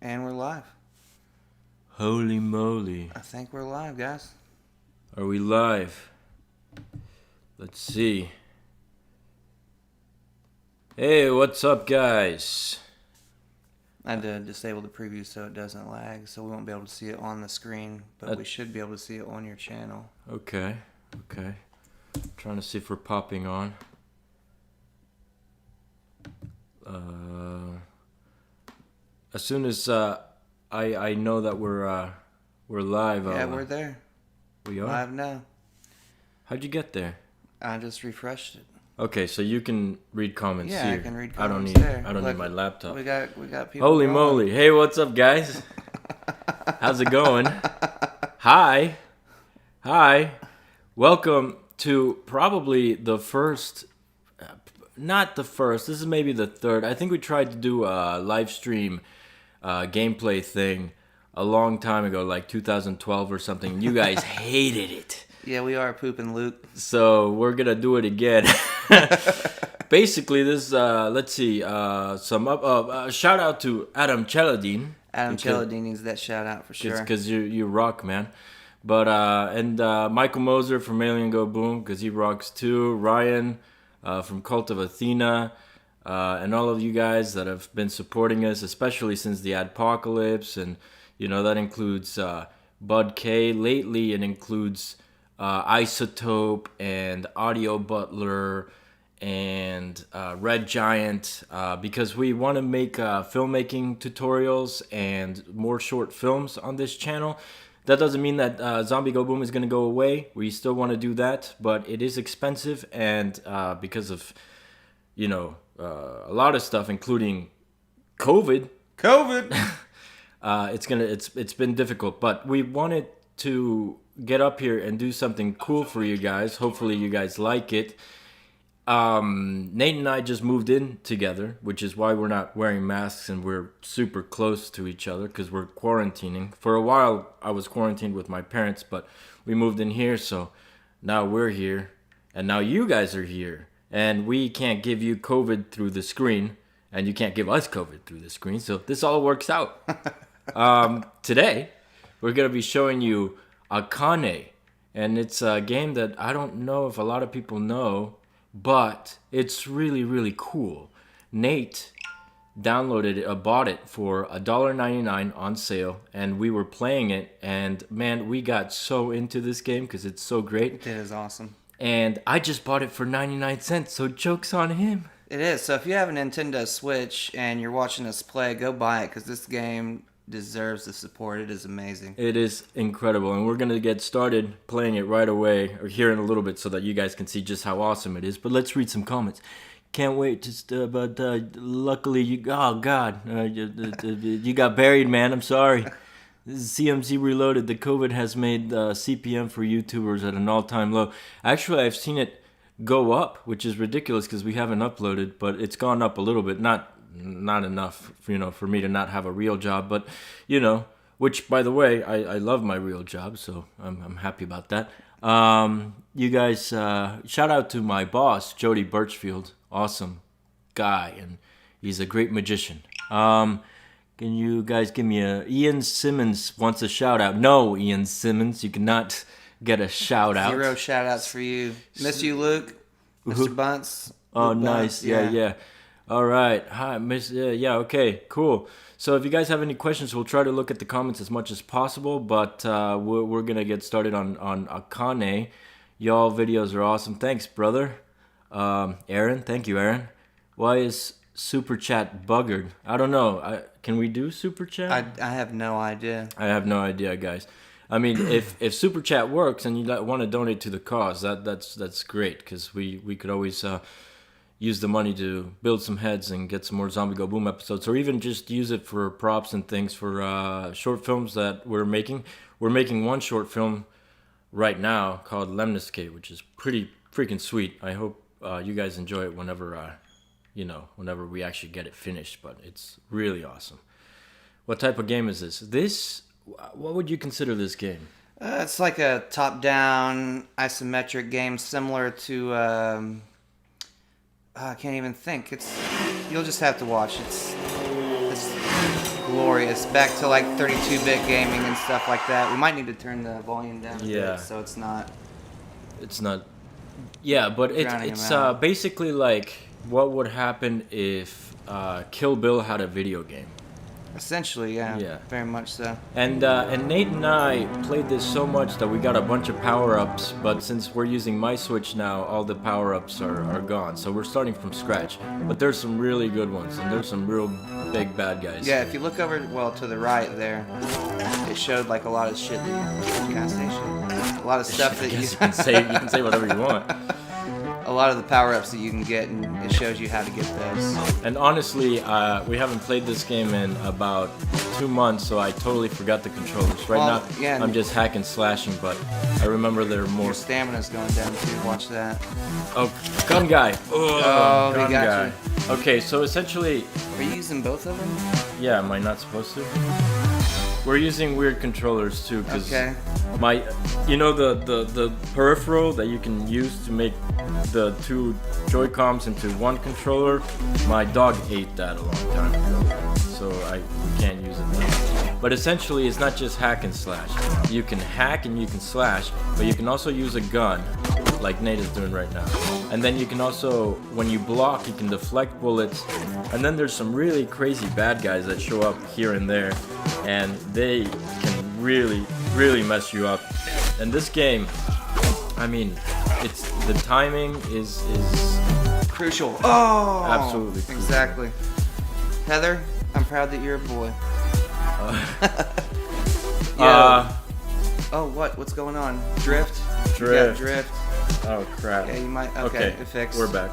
And we're live. Holy moly. I think we're live, guys. Are we live? Let's see. Hey, what's up, guys? I had to disable the preview so it doesn't lag, so we won't be able to see it on the screen, but we should be able to see it on your channel. Okay. Trying to see if we're popping on. As soon as I know that we're live. Yeah, we're there. We are? Live now. How'd you get there? I just refreshed it. Okay, so you can read comments here. Yeah, I can read comments there. I don't Look, need my laptop. We got people. Holy moly. Hey, what's up, guys? How's it going? Hi. Welcome to probably the first, not the first, this is maybe the third. I think we tried to do a live stream gameplay thing a long time ago, like 2012 or something. You guys hated it. Yeah, we are pooping Luke. So we're going to do it again. Basically, this, let's see, shout out to Adam Cheladine. Adam Cheladine needs that shout out for sure. Because you rock, man. But, and Michael Moser from Alien Go Boom, because he rocks too. Ryan from Cult of Athena. And all of you guys that have been supporting us, especially since the Adpocalypse. And, you know, that includes Bud K. Lately, it includes Isotope and Audio Butler and Red Giant, because we want to make filmmaking tutorials and more short films on this channel. That doesn't mean that Zombie Go Boom is going to go away. We still want to do that, but it is expensive, and because of, you know, a lot of stuff, including COVID, it's been difficult. But we wanted to get up here and do something cool for you guys. Hopefully you guys like it. Nate and I just moved in together, which is why we're not wearing masks and we're super close to each other, because we're quarantining. For a while I was quarantined with my parents, but we moved in here, so now we're here, and now you guys are here, and we can't give you COVID through the screen, and you can't give us COVID through the screen, so this all works out. Today we're going to be showing you Akane, and it's a game that I don't know if a lot of people know, but it's really, really cool. Nate downloaded it, bought it for $1.99 on sale, and we were playing it, and man, we got so into this game because it's so great. It is awesome. And I just bought it for 99 cents, so joke's on him. It is. So if you have a Nintendo Switch and you're watching us play, go buy it, because this game deserves the support. It is amazing. It is incredible, and we're going to get started playing it right away, or here in a little bit, so that you guys can see just how awesome it is. But let's read some comments. Can't wait to but luckily you you got buried, man. I'm sorry. This is CMC Reloaded. The COVID has made CPM for YouTubers at an all-time low. Actually, I've seen it go up, which is ridiculous because we haven't uploaded, but it's gone up a little bit. Not enough, you know, for me to not have a real job, but, you know, which, by the way, I love my real job, so I'm happy about that. You guys, shout out to my boss, Jody Birchfield, awesome guy, and he's a great magician. Can you guys give me Ian Simmons wants a shout out. No, Ian Simmons, you cannot get a shout out. 0 shout outs for you. Miss you, Luke. Mr. Bunce. Oh, Luke nice. Bunce. Yeah. All right. Hi, Miss. Yeah. Okay. Cool. So if you guys have any questions, we'll try to look at the comments as much as possible. But we're gonna get started on Akane. Y'all videos are awesome. Thanks, brother. Aaron. Thank you, Aaron. Why is Super Chat buggered? I don't know. Can we do Super Chat? I have no idea. I have no idea, guys. I mean, if Super Chat works and you want to donate to the cause, that's great, because we could always use the money to build some heads and get some more Zombie Go Boom episodes, or even just use it for props and things for short films that we're making. We're making one short film right now called Lemniscate, which is pretty freaking sweet. I hope you guys enjoy it whenever we actually get it finished, but it's really awesome. What type of game is this? What would you consider this game? It's like a top-down isometric game similar to I can't even think. You'll just have to watch. It's glorious. Back to like 32-bit gaming and stuff like that. We might need to turn the volume down a Yeah. bit so it's not. It's not. Yeah, but Drowning it's him out. basically like what would happen if Kill Bill had a video game. Essentially, yeah. Yeah. Very much so. And Nate and I played this so much that we got a bunch of power-ups, but since we're using my Switch now, all the power-ups are gone. So we're starting from scratch. But there's some really good ones, and there's some real big bad guys. Yeah, if you look over, well, to the right there, it showed like a lot of shit that you, gas station. A lot of stuff I that guess you can say whatever you want. a lot of the power-ups that you can get, and it shows you how to get those. And honestly, we haven't played this game in about 2 months, so I totally forgot the controllers. Right Well, now, yeah, I'm just hack and slashing, but I remember there are more. Your stamina's going down too. Watch that. Oh, gun guy. Oh, he gun got guy. you. Okay, so essentially, Are you using both of them? yeah, am I not supposed to? We're using weird controllers too, because Okay. my, you know the peripheral that you can use to make the two Joy-Cons into one controller. My dog ate that a long time ago, so we can't use it now. But essentially, it's not just hack and slash. You can hack and you can slash, but you can also use a gun, like Nate is doing right now. And then you can also, when you block, you can deflect bullets. And then there's some really crazy bad guys that show up here and there, and they can really, really mess you up. And this game, I mean, it's the timing is Crucial. Oh! Absolutely crucial. Exactly. Heather, I'm proud that you're a boy. uh, Oh, what? What's going on? Drift? You got Drift. drift. oh crap. Yeah, you might. Okay, it fixed. We're back.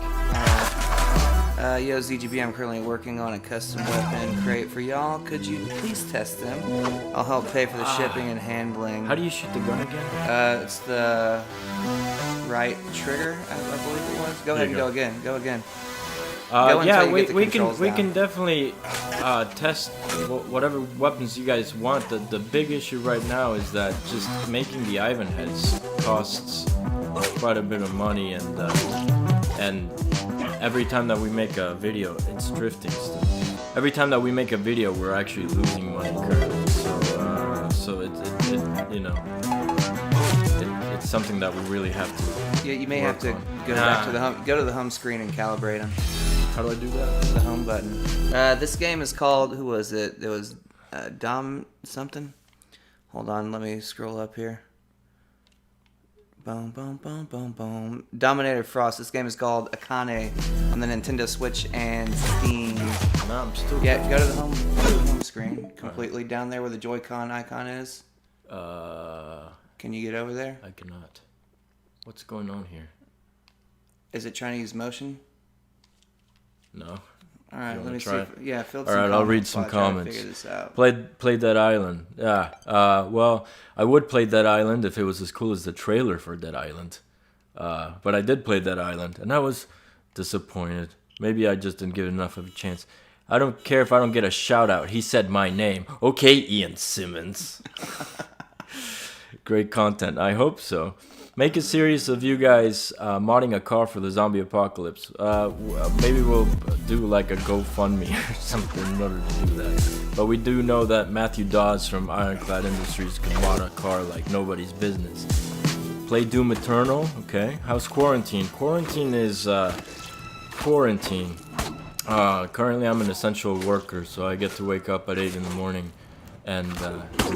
Yo, ZGB, I'm currently working on a custom weapon crate for y'all. Could you please test them? I'll help pay for the shipping and handling. How do you shoot the gun again? It's the right trigger, I believe it was. Go ahead and you go go. again. Go again. Go Yeah, until you get the we controls down. can definitely test whatever weapons you guys want. The big issue right now is that just making the Ivan heads costs quite a bit of money, and every time that we make a video, it's drifting still. Every time that we make a video, we're actually losing money currently. So it you know, it's something that we really have to. Yeah, you may have to go back to the home screen and calibrate them. How do I do that? The home button. This game is called. Who was it? It was Dom something. Hold on, let me scroll up here. Boom, boom, boom, boom, boom. Dominator Frost. This game is called Akane on the Nintendo Switch and Steam. No, I'm still. Yeah, go to the home screen. Completely down there where the Joy-Con icon is. Can you get over there? I cannot. What's going on here? Is it trying to use motion? No. All right, You let wanna me try see. it? Yeah, fill All some right, comments. I'll read some while I try to comments. Figure this out. Played Dead Island. Yeah. Well, I would play Dead Island if it was as cool as the trailer for Dead Island. But I did play Dead Island, and I was disappointed. Maybe I just didn't give it enough of a chance. I don't care if I don't get a shout out. He said my name. Okay, Ian Simmons. Great content. I hope so. Make a series of you guys modding a car for the zombie apocalypse. Maybe we'll do like a GoFundMe or something in order to do that. But we do know that Matthew Dawes from Ironclad Industries can mod a car like nobody's business. Play Doom Eternal. Okay. How's quarantine? Quarantine is quarantine. Currently, I'm an essential worker, so I get to wake up at 8 in the morning and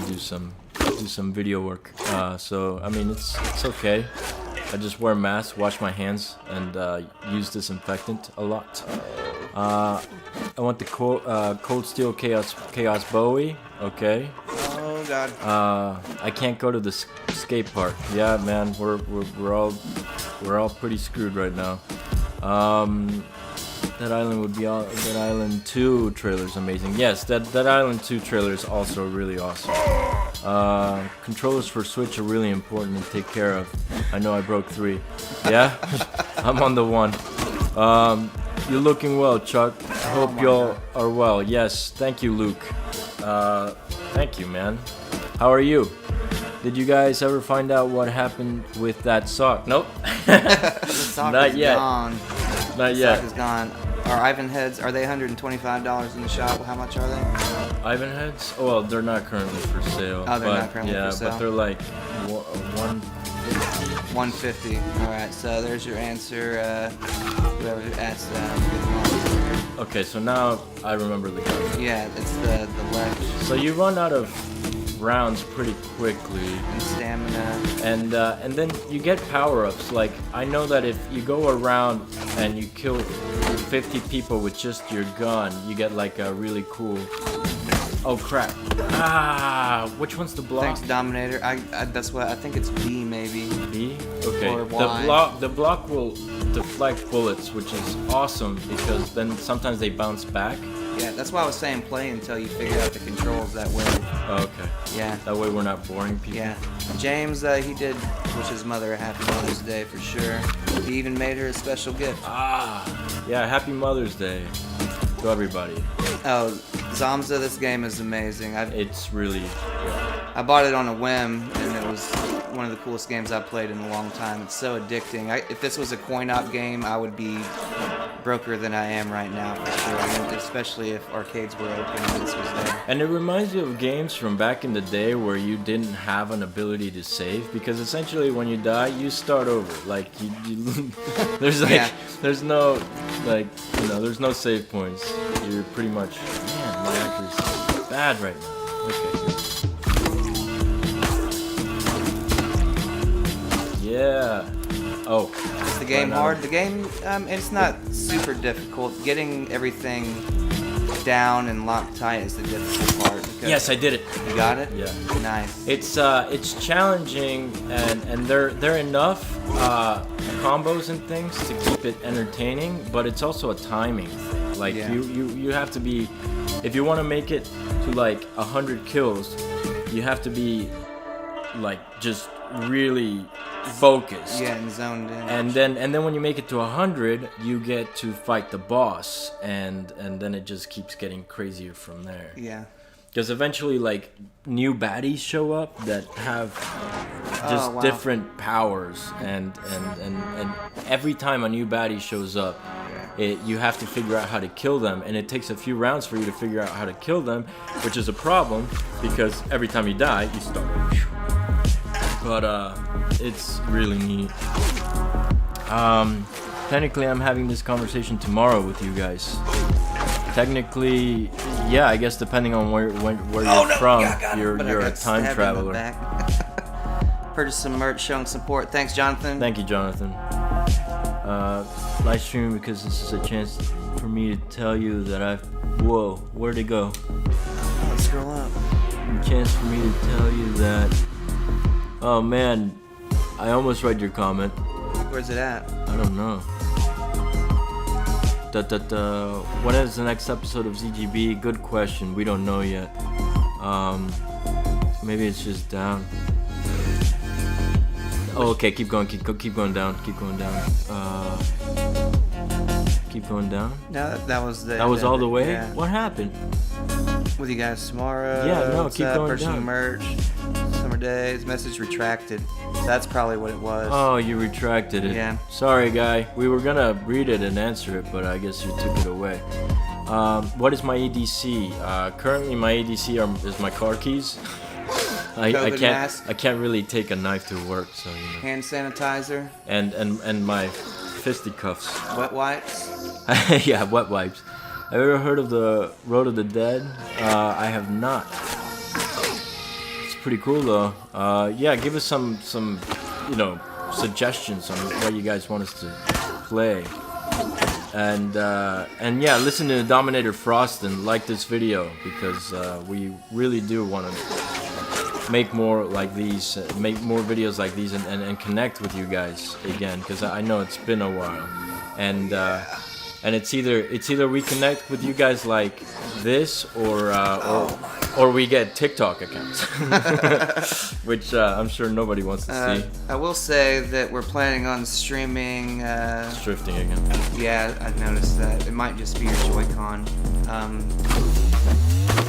do some video work. So I mean, it's okay. I just wear a mask, wash my hands, and use disinfectant a lot. I want the Cold Steel Chaos Bowie. Okay. Oh God. I can't go to the skate park. Yeah, man, we're all pretty screwed right now. Dead Island would be all. Dead Island 2 trailer is amazing. Yes, Dead Island 2 trailer is also really awesome. Controllers for Switch are really important to take care of. I know I broke 3. Yeah, I'm on the 1. You're looking well, Chuck. Hope y'all are well. Yes, thank you, Luke. Thank you, man. How are you? Did you guys ever find out what happened with that sock? Nope. The sock Not is yet. gone. Not The yet. sock is gone. Our Ivan heads, are they $125 in the shop? How much are they? Ivan heads? Oh, well, they're not currently for sale. Oh, they're but, not currently yeah, for sale. but they're like 150. 150. All right, so there's your answer. Whoever asked that. Okay, so now I remember the gun. Yeah, it's the ledge. So you run out of rounds pretty quickly. And stamina. And then you get power-ups. Like, I know that if you go around and you kill 50 people with just your gun, you get like a really cool... Oh crap. Ah, which one's the block? Thanks, Dominator. That's what I think it's B maybe. B? Okay. Or Y. The block will deflect bullets, which is awesome because then sometimes they bounce back. Yeah, that's why I was saying play until you figure out the controls that way. Oh, okay. Yeah. That way we're not boring people. Yeah. James, he did wish his mother a happy Mother's Day for sure. He even made her a special gift. Ah, yeah. Happy Mother's Day to everybody. Oh, Zamza, this game is amazing. It's really. Yeah. I bought it on a whim, and it was one of the coolest games I've played in a long time. It's so addicting. If this was a coin-op game, I would be broker than I am right now, for sure. I mean, especially if arcades were open and this was there. And it reminds you of games from back in the day where you didn't have an ability to save, because essentially when you die, you start over. Like you there's like Yeah. there's no like there's no save points. You're pretty much my accuracy is bad right now. Okay. Yeah. Oh. Is the game hard? The game, it's not super difficult. Getting everything down and locked tight is the difficult part. Yes, I did it. You got it? Yeah. Nice. It's challenging, and they're enough combos and things to keep it entertaining, but it's also a timing thing. Like you have to be, if you want to make it to like 100 kills, you have to be like just really focused. Yeah, and zoned in. And then when you make it to 100, you get to fight the boss, and then it just keeps getting crazier from there. Yeah. Because eventually, like, new baddies show up that have just different powers, and every time a new baddie shows up, you have to figure out how to kill them, and it takes a few rounds for you to figure out how to kill them, which is a problem because every time you die, you start. But it's really neat. Technically, I'm having this conversation tomorrow with you guys. Technically, yeah, I guess depending on where you're from, you're a time traveler. Purchase some merch showing support. Thanks, Jonathan. Thank you, Jonathan. Livestream because this is a chance for me to tell you that Whoa, where'd it go? Let's scroll up. A chance for me to tell you that. Oh man, I almost read your comment. Where's it at? I don't know. When is the next episode of ZGB? Good question. We don't know yet. Maybe it's just down. Oh, okay. Keep going. Keep going down. Keep going down. Keep going down. No, that was the. That was all the way. Yeah. What happened? With you guys tomorrow. Yeah, no. Keep going purchasing down. Merch. Summer days. Message retracted. That's probably what it was. Oh, you retracted it. Yeah. Sorry, guy. We were gonna read it and answer it, but I guess you took it away. What is my EDC? Currently, my EDC is my car keys. I can't really take a knife to work, so you know. Hand sanitizer. And my fisticuffs. Wet wipes. Yeah, wet wipes. Have you ever heard of the Road of the Dead? I have not. It's pretty cool though. Yeah, give us some suggestions on what you guys want us to play. And yeah, listen to Dominator Frost and like this video because we really do want to make more like these, make more videos like these, and connect with you guys again because I know it's been a while, and it's either we connect with you guys like this or we get TikTok accounts, which I'm sure nobody wants to see. I will say that we're planning on streaming. It's drifting again. Yeah, I've noticed that. It might just be your Joy-Con.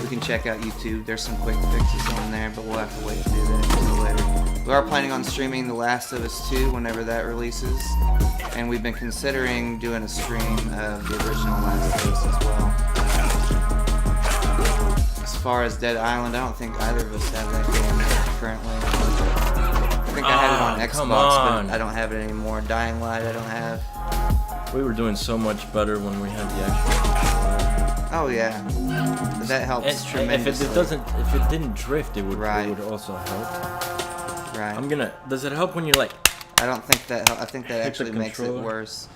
We can check out YouTube. There's some quick fixes on there, but we'll have to wait to do that until later. We are planning on streaming The Last of Us 2 whenever that releases, and we've been considering doing a stream of the original Last of Us as well. far as Dead Island, I don't think either of us have that game currently. I think I had it on Xbox, but I don't have it anymore. Dying Light, I don't have. We were doing so much better when we had the actual controller. Oh yeah, that helps tremendously. If it didn't drift, it would also help. Right. Does it help when you're like? I don't think that. I think that actually makes it worse.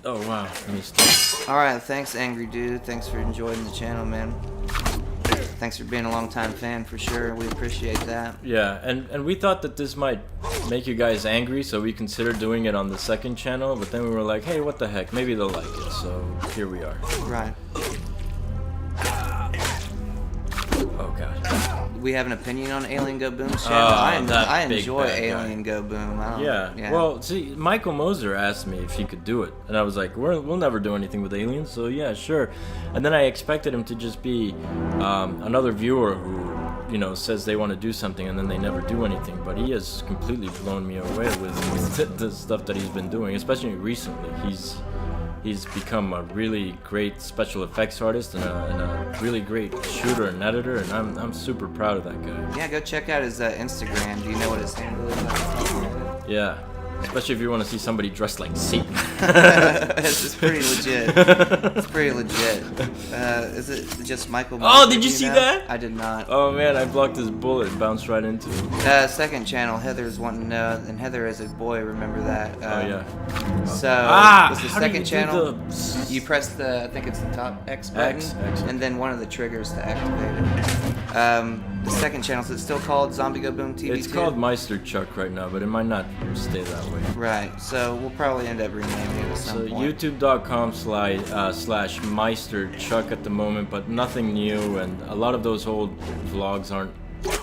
Oh wow, All right, thanks, Angry Dude. Thanks for enjoying the channel, man. Thanks for being a long-time fan for sure. We appreciate that. Yeah, and we thought that this might make you guys angry, so we considered doing it on the second channel, but then we were like, hey, what the heck? Maybe they'll like it, so here we are. Right. Oh god. We have an opinion on Alien Go Boom's channel. I enjoy Alien Go Boom. Yeah. Well, see, Michael Moser asked me if he could do it, and I was like, we'll never do anything with aliens, so yeah, sure. And then I expected him to just be another viewer who, you know, says they want to do something and then they never do anything. But he has completely blown me away with the stuff that he's been doing, especially recently. He's become a really great special effects artist and a really great shooter and editor, and I'm super proud of that guy. Yeah, go check out his Instagram. Do you know what his handle is? Yeah, especially if you want to see somebody dressed like Satan. It's pretty legit. It's pretty legit. Is it just Michael? Oh, did you see that? I did not. Oh man, I blocked his bullet and bounced right into it. Second channel, Heather's wanting to know, and Heather is a boy. Remember that? Oh yeah. So was the second channel? You press the, I think it's the top X button, X. and then one of the triggers to activate it. The second channel, is it still called Zombie Go Boom TV? It's called Meister Chuck right now, but it might not stay that way. Right. So we'll probably end up renaming it at some point. YouTube.com/Meister Chuck at the moment, but nothing new, and a lot of those old vlogs aren't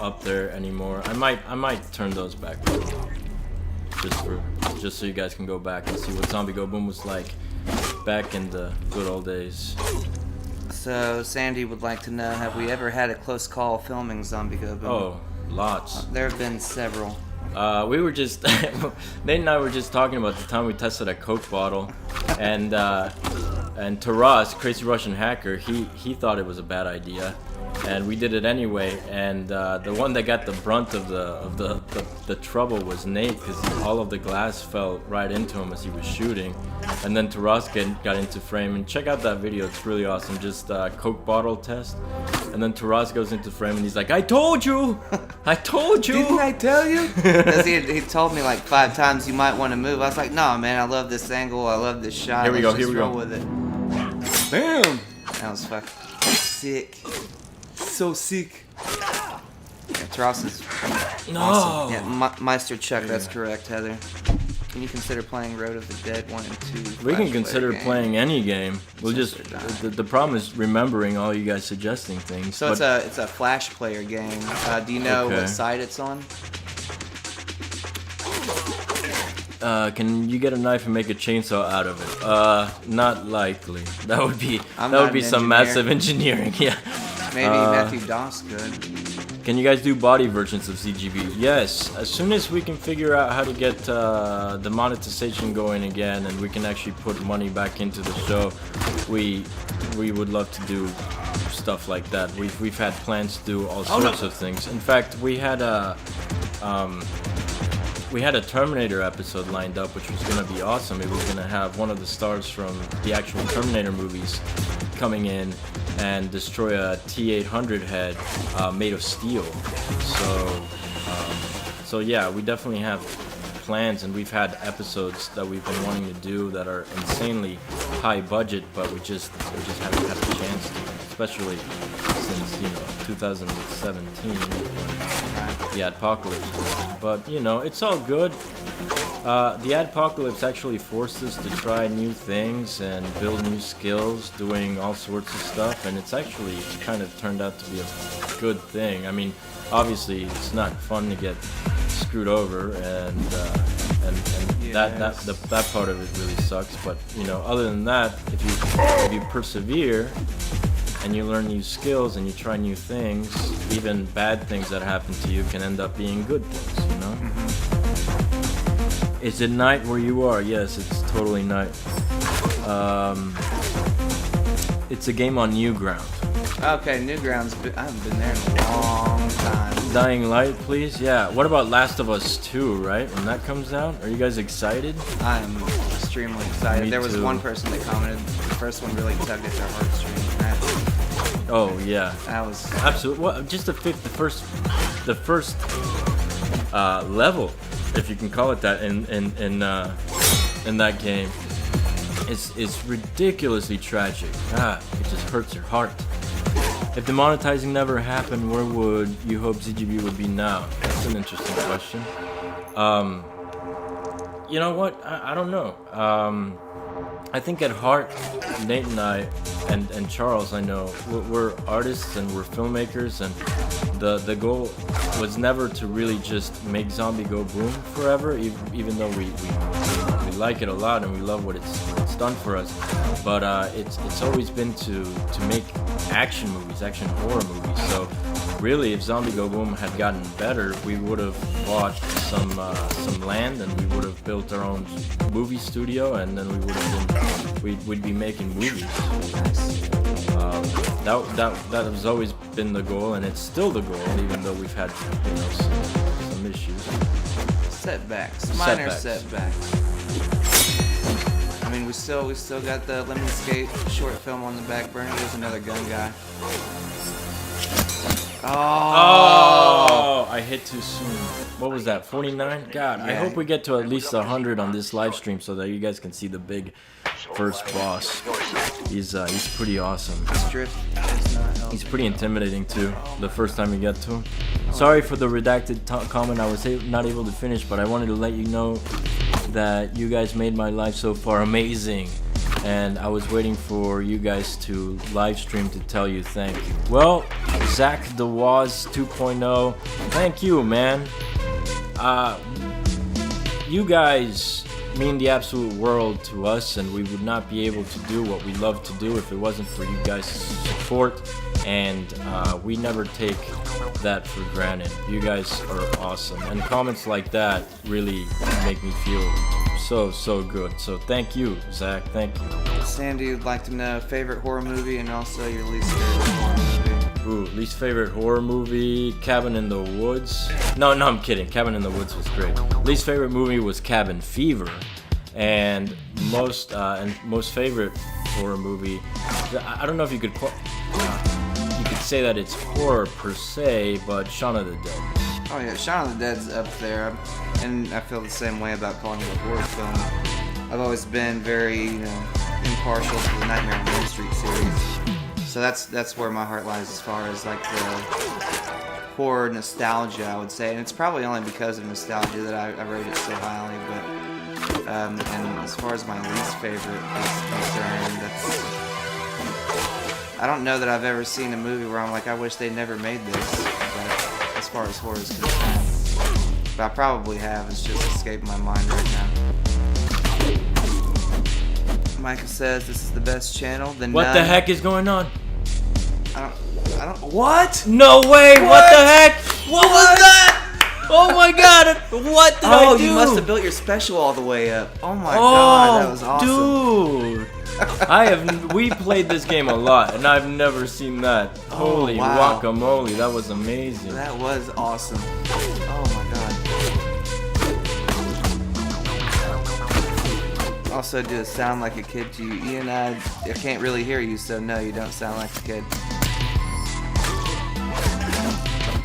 up there anymore. I might turn those back up. Just so you guys can go back and see what Zombie Go Boom was like back in the good old days. So Sandy would like to know, have we ever had a close call filming Zombie Go Boom? Oh, lots. There have been several. We were just Nate and I were just talking about the time we tested a Coke bottle, and Taras, Crazy Russian Hacker, he thought it was a bad idea, and we did it anyway. And the one that got the brunt of the trouble was Nate, because all of the glass fell right into him as he was shooting. And then Taras got into frame, and check out that video, it's really awesome. Just Coke bottle test, and then Taras goes into frame and he's like, I told you! I told you! Didn't I tell you? Because he told me like 5 times you might want to move. I was like, no man, I love this angle, I love this shot. Here we go, roll with it. Bam! That was fucking sick. So sick. Yeah, Taras is awesome. Yeah, Meister Chuck, that's correct, Heather. Can you consider playing Road of the Dead 1 and 2? We can consider playing any game. We'll just the problem is remembering all you guys suggesting things. So it's a Flash player game. Do you know what side it's on? Can you get a knife and make a chainsaw out of it? Not likely. That would be some massive engineering. Yeah. Maybe Matthew Doss could. Can you guys do body versions of ZGB? Yes. As soon as we can figure out how to get the monetization going again, and we can actually put money back into the show, we would love to do stuff like that. We've had plans to do all sorts of things. In fact, we had a Terminator episode lined up, which was going to be awesome. It was going to have one of the stars from the actual Terminator movies coming in and destroy a T-800 head made of steel. So yeah, we definitely have plans, and we've had episodes that we've been wanting to do that are insanely high budget, but we just haven't had a chance to, especially since 2017 when the Adpocalypse was. But it's all good. The Adpocalypse actually forced us to try new things and build new skills, doing all sorts of stuff, and it's actually kind of turned out to be a good thing. I mean, obviously it's not fun to get screwed over, and that part of it really sucks. But other than that, if you persevere and you learn new skills and you try new things, even bad things that happen to you can end up being good things. Is it night where you are? Yes, it's totally night. It's a game on Newground. Okay, Newgrounds. I haven't been there in a long time. Dying Light, please. Yeah. What about Last of Us 2? Right when that comes out, are you guys excited? I'm extremely excited. Me there was too. one person that commented the first one really tugged at their heartstrings. Oh yeah. That was Absolutely. Well, just the first level, if you can call it that, in that game, is ridiculously tragic. It just hurts your heart. If demonetizing never happened, where would you hope ZGB would be now? That's an interesting question. You know what? I don't know. I think at heart, Nate and I, and Charles, I know, we're artists and we're filmmakers, and the goal was never to really just make Zombie go boom forever, even though we like it a lot and we love what it's done for us. But it's always been to make action movies, action horror movies. So really, if Zombie Go Boom had gotten better, we would have bought some land and we would have built our own movie studio, and then we'd be making movies. That has always been the goal, and it's still the goal, even though we've had some issues. setbacks, minor setbacks. I mean, we still got the Lemon Skate short film on the back burner. There's another gun guy. Oh, I hit too soon. What was that, 49? God, I hope we get to at least 100 on this live stream so that you guys can see the big first boss. He's pretty awesome. He's pretty intimidating too, the first time you get to him. Sorry for the redacted comment I was not able to finish, but I wanted to let you know that you guys made my life so far amazing. And I was waiting for you guys to live stream to tell you thank you. Well, Zach the Waz 2.0, thank you, man. You guys mean the absolute world to us, and we would not be able to do what we love to do if it wasn't for you guys' support. And we never take that for granted. You guys are awesome, and comments like that really make me feel so good. So thank you, Zach. Thank you. Sandy would like to know favorite horror movie and also your least favorite horror movie. Ooh, least favorite horror movie, Cabin in the Woods. No, I'm kidding. Cabin in the Woods was great. Least favorite movie was Cabin Fever, and most favorite horror movie. I don't know if you could say that it's horror per se, but Shaun of the Dead. Oh yeah, Shaun of the Dead's up there, and I feel the same way about calling it a horror film. I've always been very, impartial to the Nightmare on Elm Street series, so that's where my heart lies as far as like the horror nostalgia, I would say, and it's probably only because of nostalgia that I rate it so highly. But and as far as my least favorite is concerned, I don't know that I've ever seen a movie where I'm like, I wish they never made this. But as far as horror is concerned, but I probably have. It's just escaped my mind right now. Micah says this is the best channel. What the heck is going on? I don't. What? No way! What the heck? What was that? Oh my god! What did I do? Oh, you must have built your special all the way up. Oh my god, that was awesome. Dude. We played this game a lot, and I've never seen that. Holy guacamole, that was amazing. That was awesome. Oh my god. Also, do it sound like a kid to you? Ian, I can't really hear you, so no, you don't sound like a kid.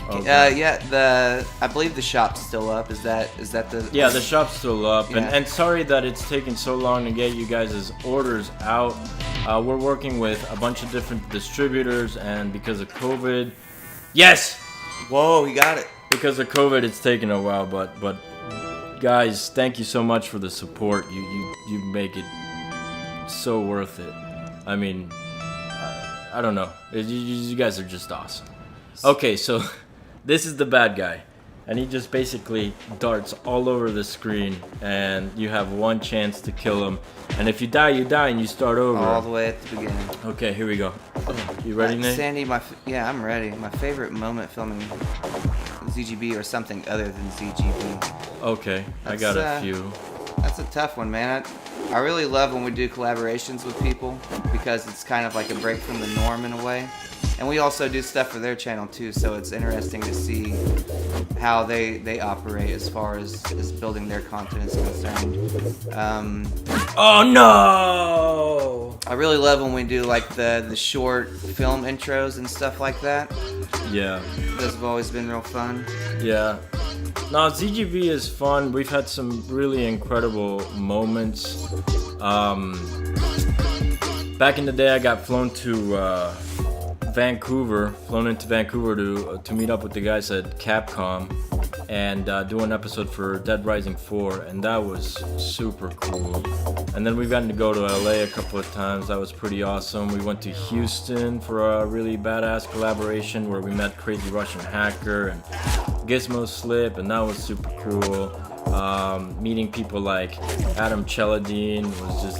Okay. I believe the shop's still up. Is that the? Yeah, the shop's still up, Yeah. and sorry that it's taking so long to get you guys' orders out. We're working with a bunch of different distributors, and because of COVID, yes. Whoa, you got it. Because of COVID, it's taken a while, but guys, thank you so much for the support. You make it so worth it. I mean, I don't know. You guys are just awesome. Okay, so. This is the bad guy, and he just basically darts all over the screen, and you have one chance to kill him. And if you die, and you start over. All the way at the beginning. Okay, here we go. You ready, Nate? Sandy, yeah, I'm ready. My favorite moment filming ZGB or something other than ZGB. Okay, I got a few. That's a tough one, man. I really love when we do collaborations with people because it's kind of like a break from the norm in a way. And we also do stuff for their channel too, so it's interesting to see how they operate as far as building their content is concerned. Oh no! I really love when we do like the short film intros and stuff like that. Yeah. Those have always been real fun. Yeah. No, ZGB is fun. We've had some really incredible moments. Back in the day, I got flown into Vancouver to meet up with the guys at Capcom and do an episode for Dead Rising 4, and that was super cool. And then we've gotten to go to LA a couple of times. That was pretty awesome. We went to Houston for a really badass collaboration where we met Crazy Russian Hacker and Gizmo Slip, and that was super cool. Meeting people like Adam Cheladine was just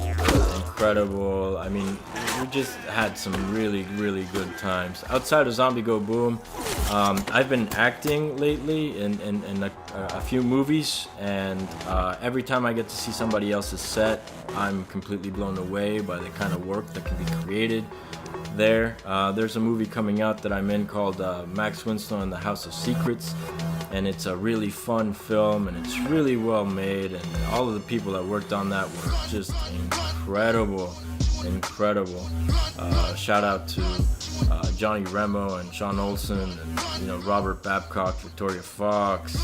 incredible. I mean, we just had some really, really good times. Outside of Zombie Go Boom, I've been acting lately in a few movies, and every time I get to see somebody else's set, I'm completely blown away by the kind of work that can be created there. There's a movie coming out that I'm in called Max Winstone and the House of Secrets, and it's a really fun film, and it's really well made, and all of the people that worked on that were just incredible. Shout out to Johnny Remo and Sean Olsen, and Robert Babcock, Victoria Fox,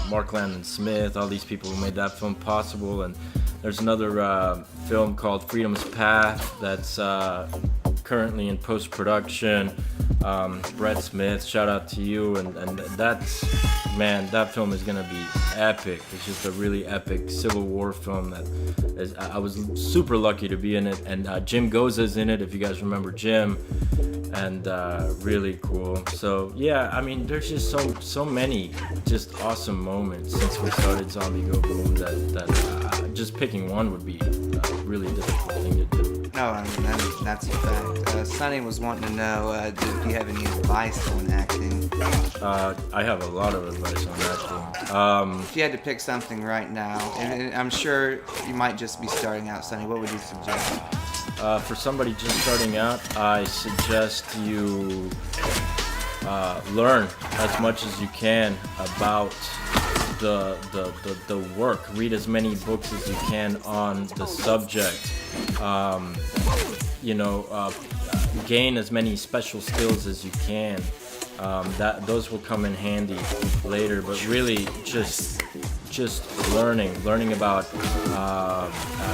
Mark Landon Smith, all these people who made that film possible. And there's another film called Freedom's Path that's currently in post-production. Brett Smith, shout out to you, and that film is gonna be epic. It's just a really epic Civil War film I was super lucky to be in it, and Jim Goza's in it, if you guys remember Jim, and really cool. So yeah, I mean, there's just so many just awesome moments since we started Zombie Go Boom that just picking one would be a really difficult thing to do. No, I mean, that's a fact. Sonny was wanting to know, do you have any advice on acting? I have a lot of advice on acting. If you had to pick something right now, and I'm sure you might just be starting out, Sonny, what would you suggest? For somebody just starting out, I suggest you learn as much as you can about the work. Read as many books as you can on the subject. Gain as many special skills as you can. Those will come in handy later, but really just learning about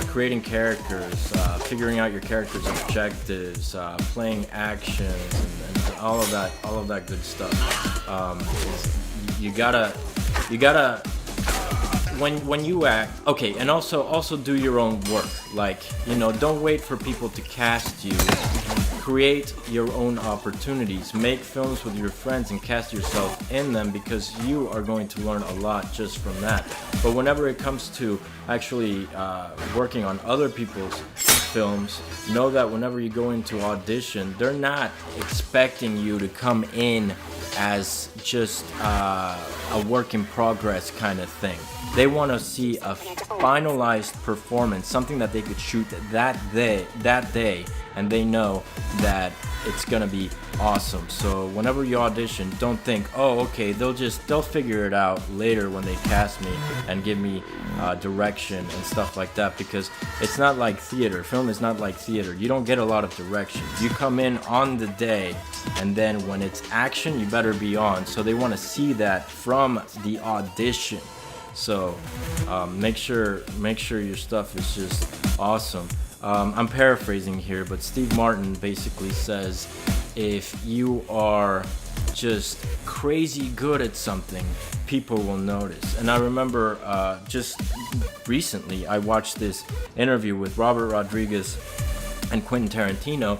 creating characters, figuring out your character's objectives, playing actions, and all of that good stuff. You gotta when you act, okay, and also do your own work. Like, don't wait for people to cast you. Create your own opportunities. Make films with your friends and cast yourself in them, because you are going to learn a lot just from that. But whenever it comes to actually working on other people's films, know that whenever you go into audition, they're not expecting you to come in as just a work in progress kind of thing. They want to see a finalized performance, something that they could shoot that day, and they know that it's gonna be awesome. So whenever you audition, don't think, oh, okay, they'll figure it out later when they cast me and give me direction and stuff like that, because it's not like theater. Film is not like theater. You don't get a lot of direction. You come in on the day, and then when it's action, you better be on. So they want to see that from the audition. So make sure your stuff is just awesome. I'm paraphrasing here, but Steve Martin basically says, if you are just crazy good at something, people will notice. And I remember just recently I watched this interview with Robert Rodriguez and Quentin Tarantino,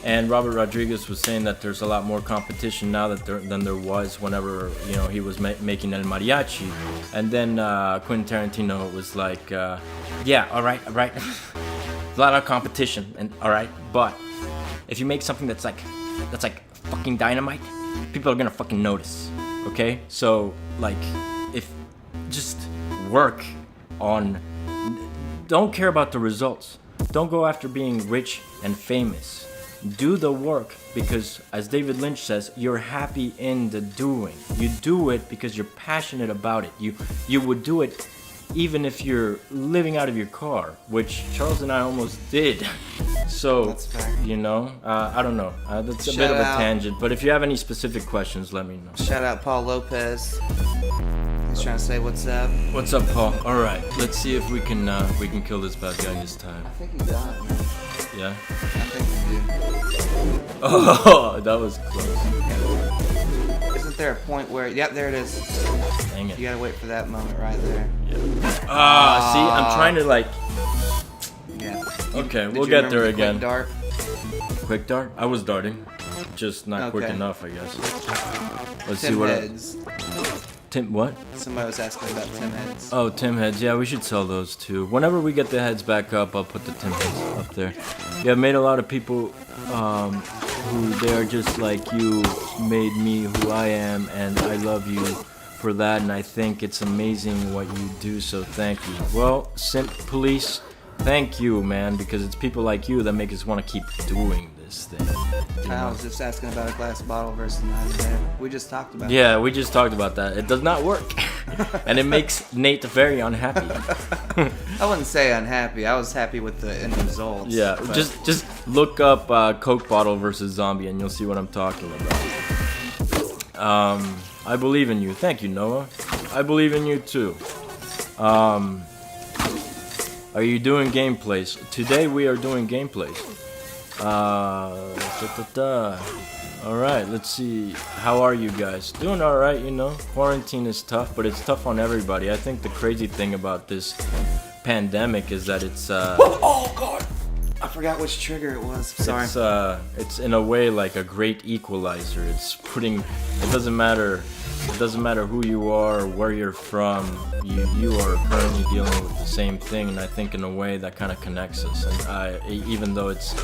and Robert Rodriguez was saying that there's a lot more competition now than there was whenever he was making El Mariachi. And then Quentin Tarantino was like, yeah, all right, a lot of competition, and all right, but if you make something that's like fucking dynamite, people are gonna fucking notice. Okay, so like, if just work on don't care about the results. Don't go after being rich and famous. Do the work because, as David Lynch says, you're happy in the doing. You do it because you're passionate about it. You would do it even if you're living out of your car, which Charles and I almost did. So, That's fair. you know, I don't know. That's a Shout bit of a out. tangent, but if you have any specific questions, let me know. Shout out Paul Lopez. He's trying to say what's up. What's up, Paul? All right, let's see if we can kill this bad guy this time. I think he got it, man. Yeah. I think he did. Oh, that was close. Isn't there a point where? Yep, there it is. Dang it. You gotta wait for that moment right there. See, I'm trying to like. Yeah. Okay, Did we'll you get remember there the again. quick dart? Quick dart? I was darting, just not quick Okay. enough, I guess. Let's see Tim what. Heads. Tim what? Somebody was asking about Tim Heads. Oh, Tim heads. Yeah, we should sell those too. Whenever we get the heads back up, I'll put the Tim heads up there. Yeah, I've made a lot of people who they are just like you made me who I am, and I love you for that, and I think it's amazing what you do, so thank you. Well, Simp Police, thank you, man, because it's people like you that make us want to keep doing this thing. You I know? was just asking about a glass bottle versus 9 We just talked about Yeah, we just talked about that. It does not work. And it makes Nate very unhappy. I wouldn't say unhappy. I was happy with the end results. Yeah, but just look up Coke bottle versus zombie and you'll see what I'm talking about. I believe in you. Thank you, Noah. I believe in you too. Are you doing gameplays? Today we are doing gameplays. Alright, let's see. How are you guys? Doing alright, you know. Quarantine is tough, but it's tough on everybody. I think the crazy thing about this pandemic is that it's Oh God! I forgot which trigger it was. Sorry. it's in a way like a great equalizer. It's putting, it doesn't matter who you are or where you're from, you are currently dealing with the same thing, and I think in a way that kind of connects us. And even though it's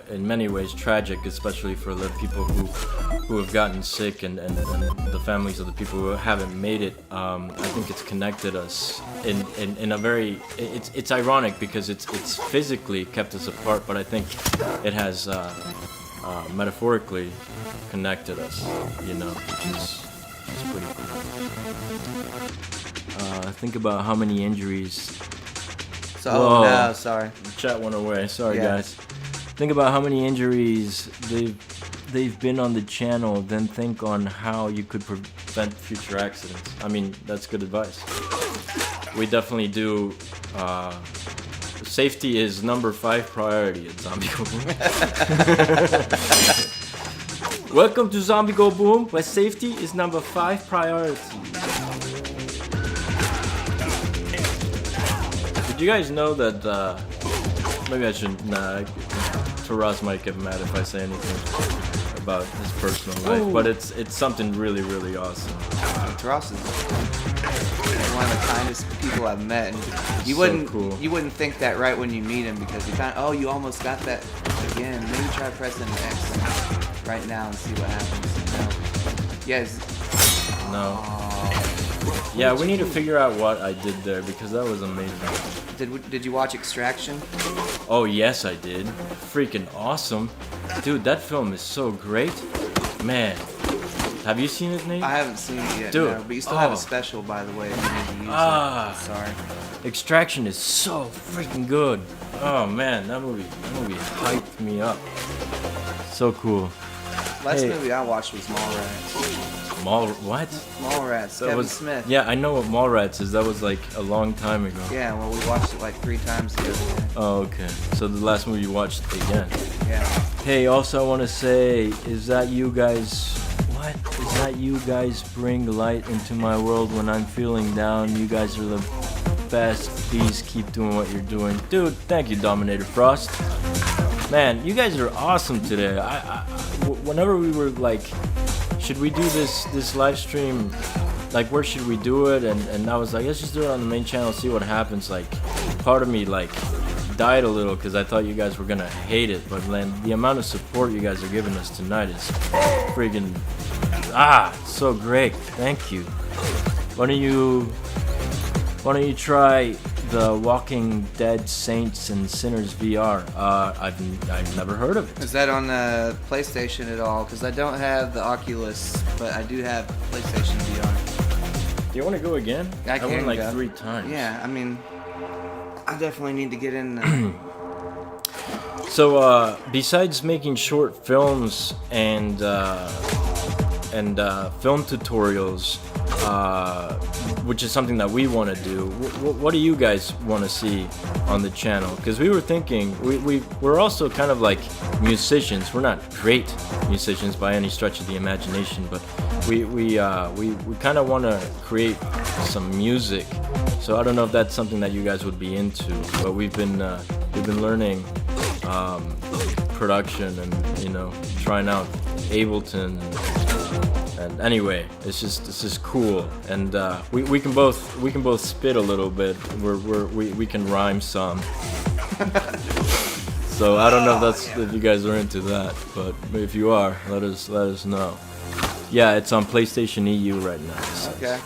in many ways tragic, especially for the people who have gotten sick and the families of the people who haven't made it, I think it's connected us in a very, it's ironic because it's physically kept us apart, but I think it has metaphorically connected us, you know, which is pretty cool. Think about how many injuries. So, Whoa. oh no, sorry. Chat went away. Sorry, Yeah. guys. Think about how many injuries they've been on the channel. Then think on how you could prevent future accidents. I mean, that's good advice. We definitely do. Safety is number 5 priority at Zombie Go Boom. Welcome to Zombie Go Boom, where safety is number 5 priority. Did you guys know that, maybe I shouldn't, Taras might get mad if I say anything about his personal life, Ooh. but it's something really, really awesome. Taras is one of the kindest people I've met. And you So wouldn't cool. you wouldn't think that right when you meet him because you you almost got that again. Maybe try pressing X right now and see what happens. No. Yes. No. Yeah, we need to figure out what I did there because that was amazing. Did you watch Extraction? Oh yes, I did. Freaking awesome, dude! That film is so great, man. Have you seen it, Nate? I haven't seen it yet, Dude, no, but you still have oh. a special, by the way, if you need to use Ah. it. Sorry. Extraction is so freaking good. Oh man, that movie hyped me up. So cool. Last Hey. movie I watched was Mallrats. What? Mallrats, That Kevin was Smith. Yeah, I know what Mallrats is. That was like a long time ago. Yeah, well, we watched it like 3 times the other day. Oh, okay. So the last movie you watched again. Yeah. Hey, also I want to say, is that you guys bring light into my world when I'm feeling down? You guys are the best. Please keep doing what you're doing. Dude, thank you, Dominator Frost. Man, you guys are awesome today. Whenever we were like, should we do this live stream? Like, where should we do it? And I was like, let's just do it on the main channel, see what happens. Like, part of me like died a little because I thought you guys were gonna hate it, but then the amount of support you guys are giving us tonight is friggin' so great. Thank you. Why don't you try the Walking Dead Saints and Sinners VR? I've never heard of it. Is that on the PlayStation at all? Because I don't have the Oculus, but I do have PlayStation VR. Do you want to go again? I went like go. 3 times. Yeah, I mean, I definitely need to get in there. So, besides making short films and film tutorials, which is something that we want to do, what do you guys want to see on the channel? Because we were thinking, we're also kind of like musicians. We're not great musicians by any stretch of the imagination, but we kind of want to create some music. So I don't know if that's something that you guys would be into, but we've been learning production and trying out Ableton and anyway, it's just cool, and we can both spit a little bit. We can rhyme some. So I don't know if you guys are into that, but if you are, let us know. Yeah, it's on PlayStation EU right now. So. Okay.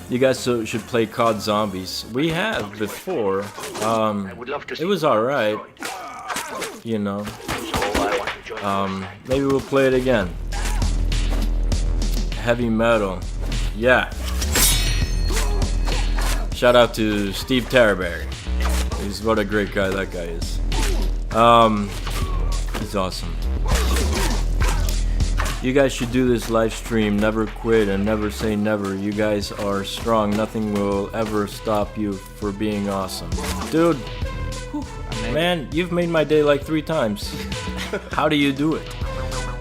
You guys should play COD Zombies. We have before. It was alright. Maybe we'll play it again. Heavy metal. Yeah. Shout out to Steve Terberry. What a great guy that guy is. He's awesome. You guys should do this live stream. Never quit and never say never. You guys are strong. Nothing will ever stop you for being awesome. Dude, man, you've made my day like 3 times. How do you do it?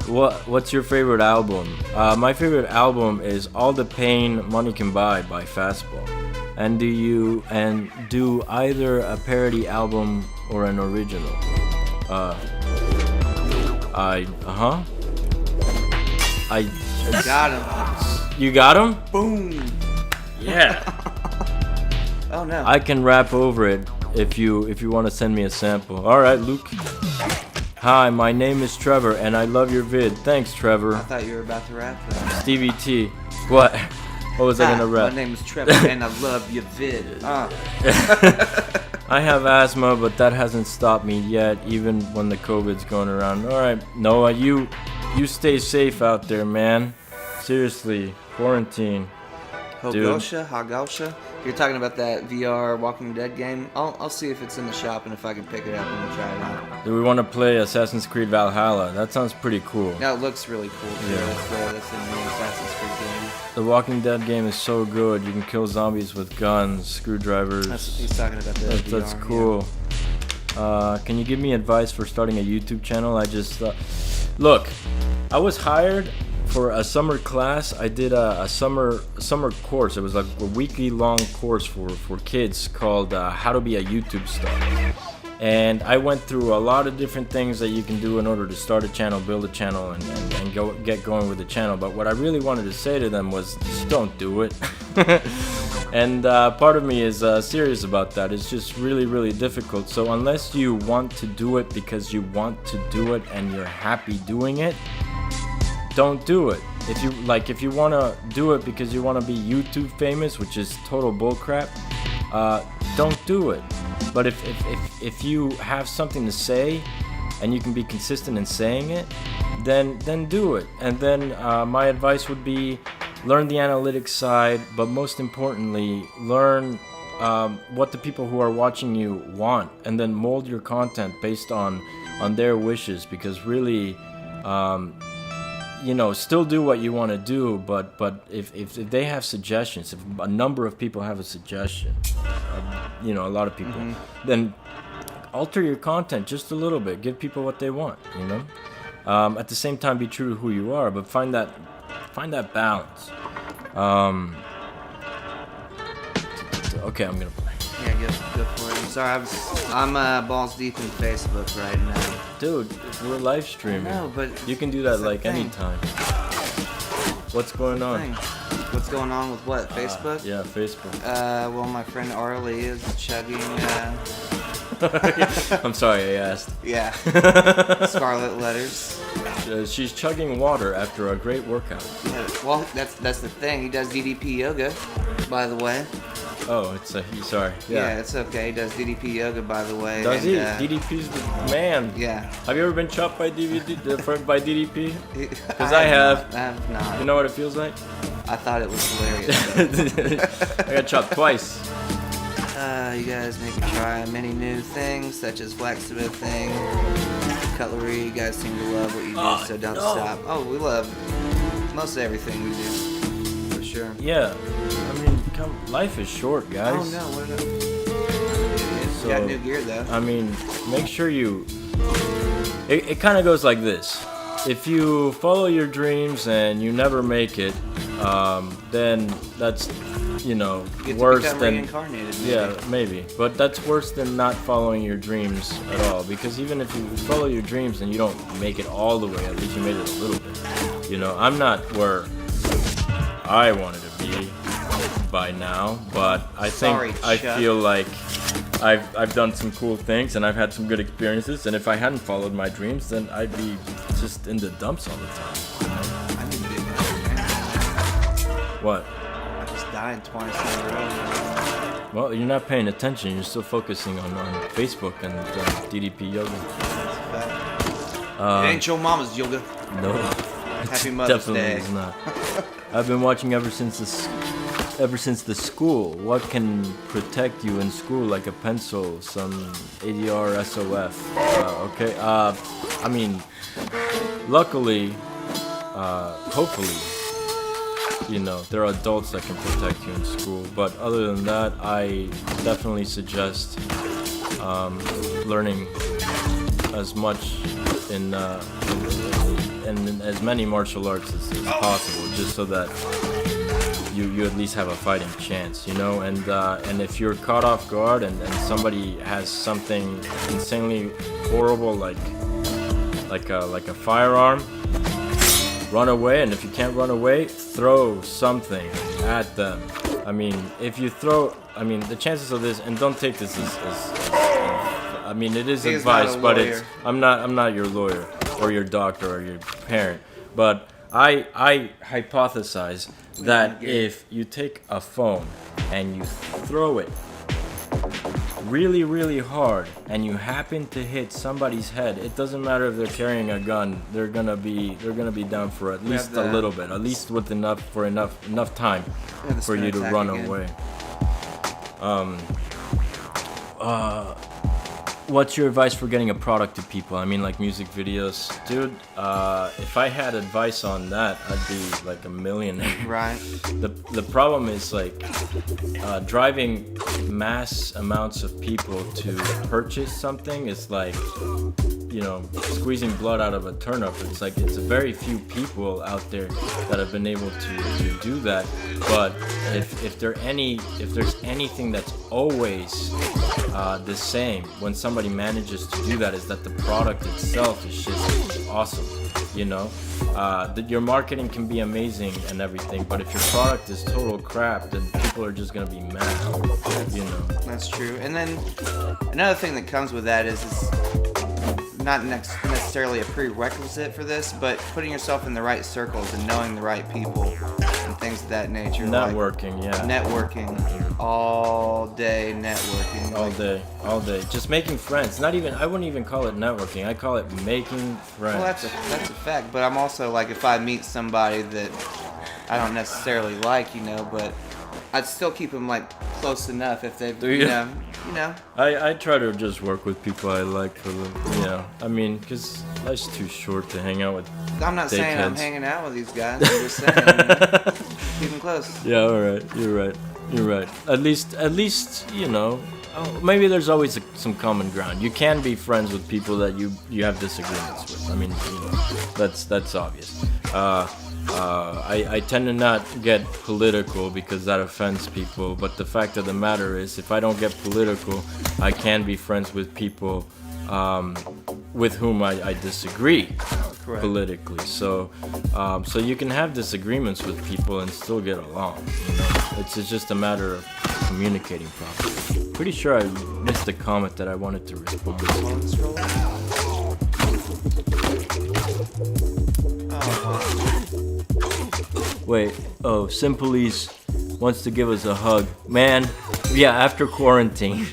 What's your favorite album? My favorite album is All the Pain Money Can Buy by Fastball. And do either a parody album or an original? I got him. You got him? Boom. Yeah. Oh no. I can rap over it if you want to send me a sample. All right, Luke. Hi, my name is Trevor, and I love your vid. Thanks, Trevor. I thought you were about to rap though. Stevie T. What? What was I gonna rap? My name is Trevor, and I love your vid. I have asthma, but that hasn't stopped me yet, even when the COVID's going around. All right, Noah, you stay safe out there, man. Seriously, quarantine. Hagosha. You're talking about that VR Walking Dead game? I'll see if it's in the shop and if I can pick it up and try it out. Do we want to play Assassin's Creed Valhalla? That sounds pretty cool. No, it looks really cool too. Yeah. That's in the Assassin's Creed game. The Walking Dead game is so good. You can kill zombies with guns, screwdrivers. That's what he's talking about. That's cool. Yeah. Can you give me advice for starting a YouTube channel? I just look. I was hired for a summer class. I did a summer course. It was like a weekly long course for kids called How to Be a YouTube Star. And I went through a lot of different things that you can do in order to start a channel, build a channel, and get going with the channel. But what I really wanted to say to them was, just don't do it. And part of me is serious about that. It's just really, really difficult. So unless you want to do it because you want to do it and you're happy doing it, don't do it. If you want to do it because you want to be YouTube famous, which is total bullcrap, don't do it. But if you have something to say and you can be consistent in saying it, then do it. And then my advice would be learn the analytics side, but most importantly, learn what the people who are watching you want, and then mold your content based on their wishes. Because really, still do what you want to do, but if they have suggestions, if a number of people have a suggestion, a lot of people, then alter your content just a little bit. Give people what they want, At the same time, be true to who you are, but find that balance. Okay, I'm gonna play. Yeah, go for it. I'm sorry, I'm balls deep in Facebook right now. Dude, we're live streaming. No, but you can do that like anytime. What's going on? What's going on with what? Facebook? Yeah, Facebook. Well, my friend Arlie is chugging. I'm sorry, I asked. Yeah. Scarlet letters. She's chugging water after a great workout. Yeah, well, that's the thing. He does DDP yoga, by the way. Oh, it's a he. Sorry. Yeah, it's okay. He does DDP yoga, by the way. Does he? and, DDP's the man. Yeah. Have you ever been chopped by by DDP? Because I I have. Not, I have not. You know what it feels like? I thought it was hilarious. I got chopped twice. You guys make me try many new things, such as blacksmithing, cutlery. You guys seem to love what you do, so don't stop. Oh, we love most everything we do, for sure. Yeah. I mean, life is short, guys. Oh no, what did So, got new gear though. I mean, make sure you... It kind of goes like this. If you follow your dreams and you never make it, then that's, You get worse to become than... reincarnated. Maybe. Yeah, maybe. But that's worse than not following your dreams at all. Because even if you follow your dreams and you don't make it all the way, at least you made it a little bit. I'm not where I wanted to be by now, but I think I feel like I've done some cool things and I've had some good experiences, and if I hadn't followed my dreams, then I'd be just in the dumps all the time. I need to be a What? I just died twice in a row. Well, you're not paying attention. You're still focusing on Facebook and DDP yoga. It ain't your mama's yoga. No. Happy Mother's Definitely Day. is not. I've been watching ever since the school. What can protect you in school like a pencil, some ADR, SOF? Okay. I mean, luckily, hopefully, there are adults that can protect you in school. But other than that, I definitely suggest learning as much in as many martial arts as possible, just so that you at least have a fighting chance, and if you're caught off guard and somebody has something insanely horrible like a firearm, run away. And if you can't run away, throw something at them. I mean, if you throw, the chances of this, and don't take this as it is advice, but I'm not your lawyer or your doctor or your parent, but I hypothesize that if you take a phone and you throw it really, really hard and you happen to hit somebody's head, it doesn't matter if they're carrying a gun, they're gonna be down for at least a little bit, at least with enough time for you to run away. What's your advice for getting a product to people? Like music videos. Dude, if I had advice on that, I'd be like a millionaire. Right. The problem is driving mass amounts of people to purchase something is like, squeezing blood out of a turnip. It's like it's a very few people out there that have been able to do that. But if there's anything that's always the same when somebody manages to do that, is that the product itself is just awesome. Your marketing can be amazing and everything, but if your product is total crap, then people are just gonna be mad. That's true. And then another thing that comes with that is not necessarily a prerequisite for this, but putting yourself in the right circles and knowing the right people and things of that nature. Networking, Networking. All day networking. All day. Just making friends. I wouldn't even call it networking. I call it making friends. Well, that's a fact. But I'm also like, if I meet somebody that I don't necessarily like, but I'd still keep them like close enough if they've, I try to just work with people I like for the, because life's too short to hang out with. I'm not saying I'm hanging out with these guys. I'm just saying, keep them close. Yeah, all right. You're right. At least, maybe there's always some common ground. You can be friends with people that you have disagreements with. That's obvious. I tend to not get political because that offends people, but the fact of the matter is, if I don't get political, I can be friends with people with whom I disagree. Correct. Politically. So you can have disagreements with people and still get along. It's just a matter of communicating properly. Pretty sure I missed a comment that I wanted to respond to. Wait, Simply's wants to give us a hug. Man, Yeah, after quarantine.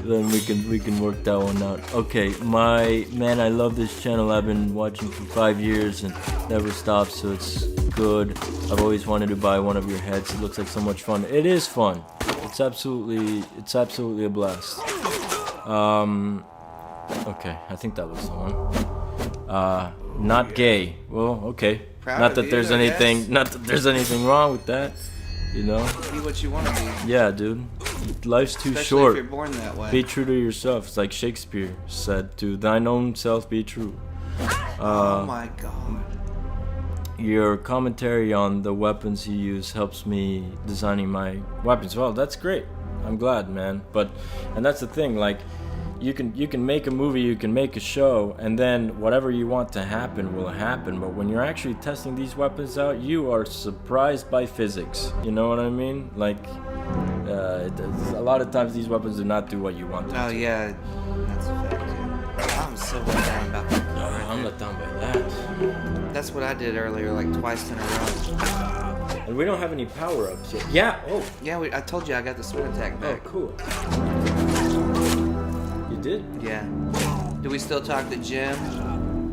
Then we can work that one out. Okay, man, I love this channel. I've been watching for 5 years and never stopped, so it's good. I've always wanted to buy one of your heads. It looks like so much fun. It is fun. It's absolutely a blast. Okay, I think that was the one. Not gay. Well, okay. Not that there's anything wrong with that. You know? Be what you want to be. Yeah, dude. Life's too Especially short. if you're born that way. Be true to yourself. It's like Shakespeare said, to thine own self be true. Oh my god. Your commentary on the weapons you use helps me designing my weapons. Well, that's great. I'm glad, man. And that's the thing, like, you can make a movie, you can make a show, and then whatever you want to happen will happen. But when you're actually testing these weapons out, you are surprised by physics. You know what I mean? Like, a lot of times these weapons do not do what you want them to. Oh yeah, that's a fact too. I'm so let down about that. No, I'm let down by that. That's what I did earlier, like twice in a row. And we don't have any power-ups yet. Yeah, oh. Yeah, I told you I got the sword attack back. Oh, cool. You did? Yeah. Do we still talk to Jim?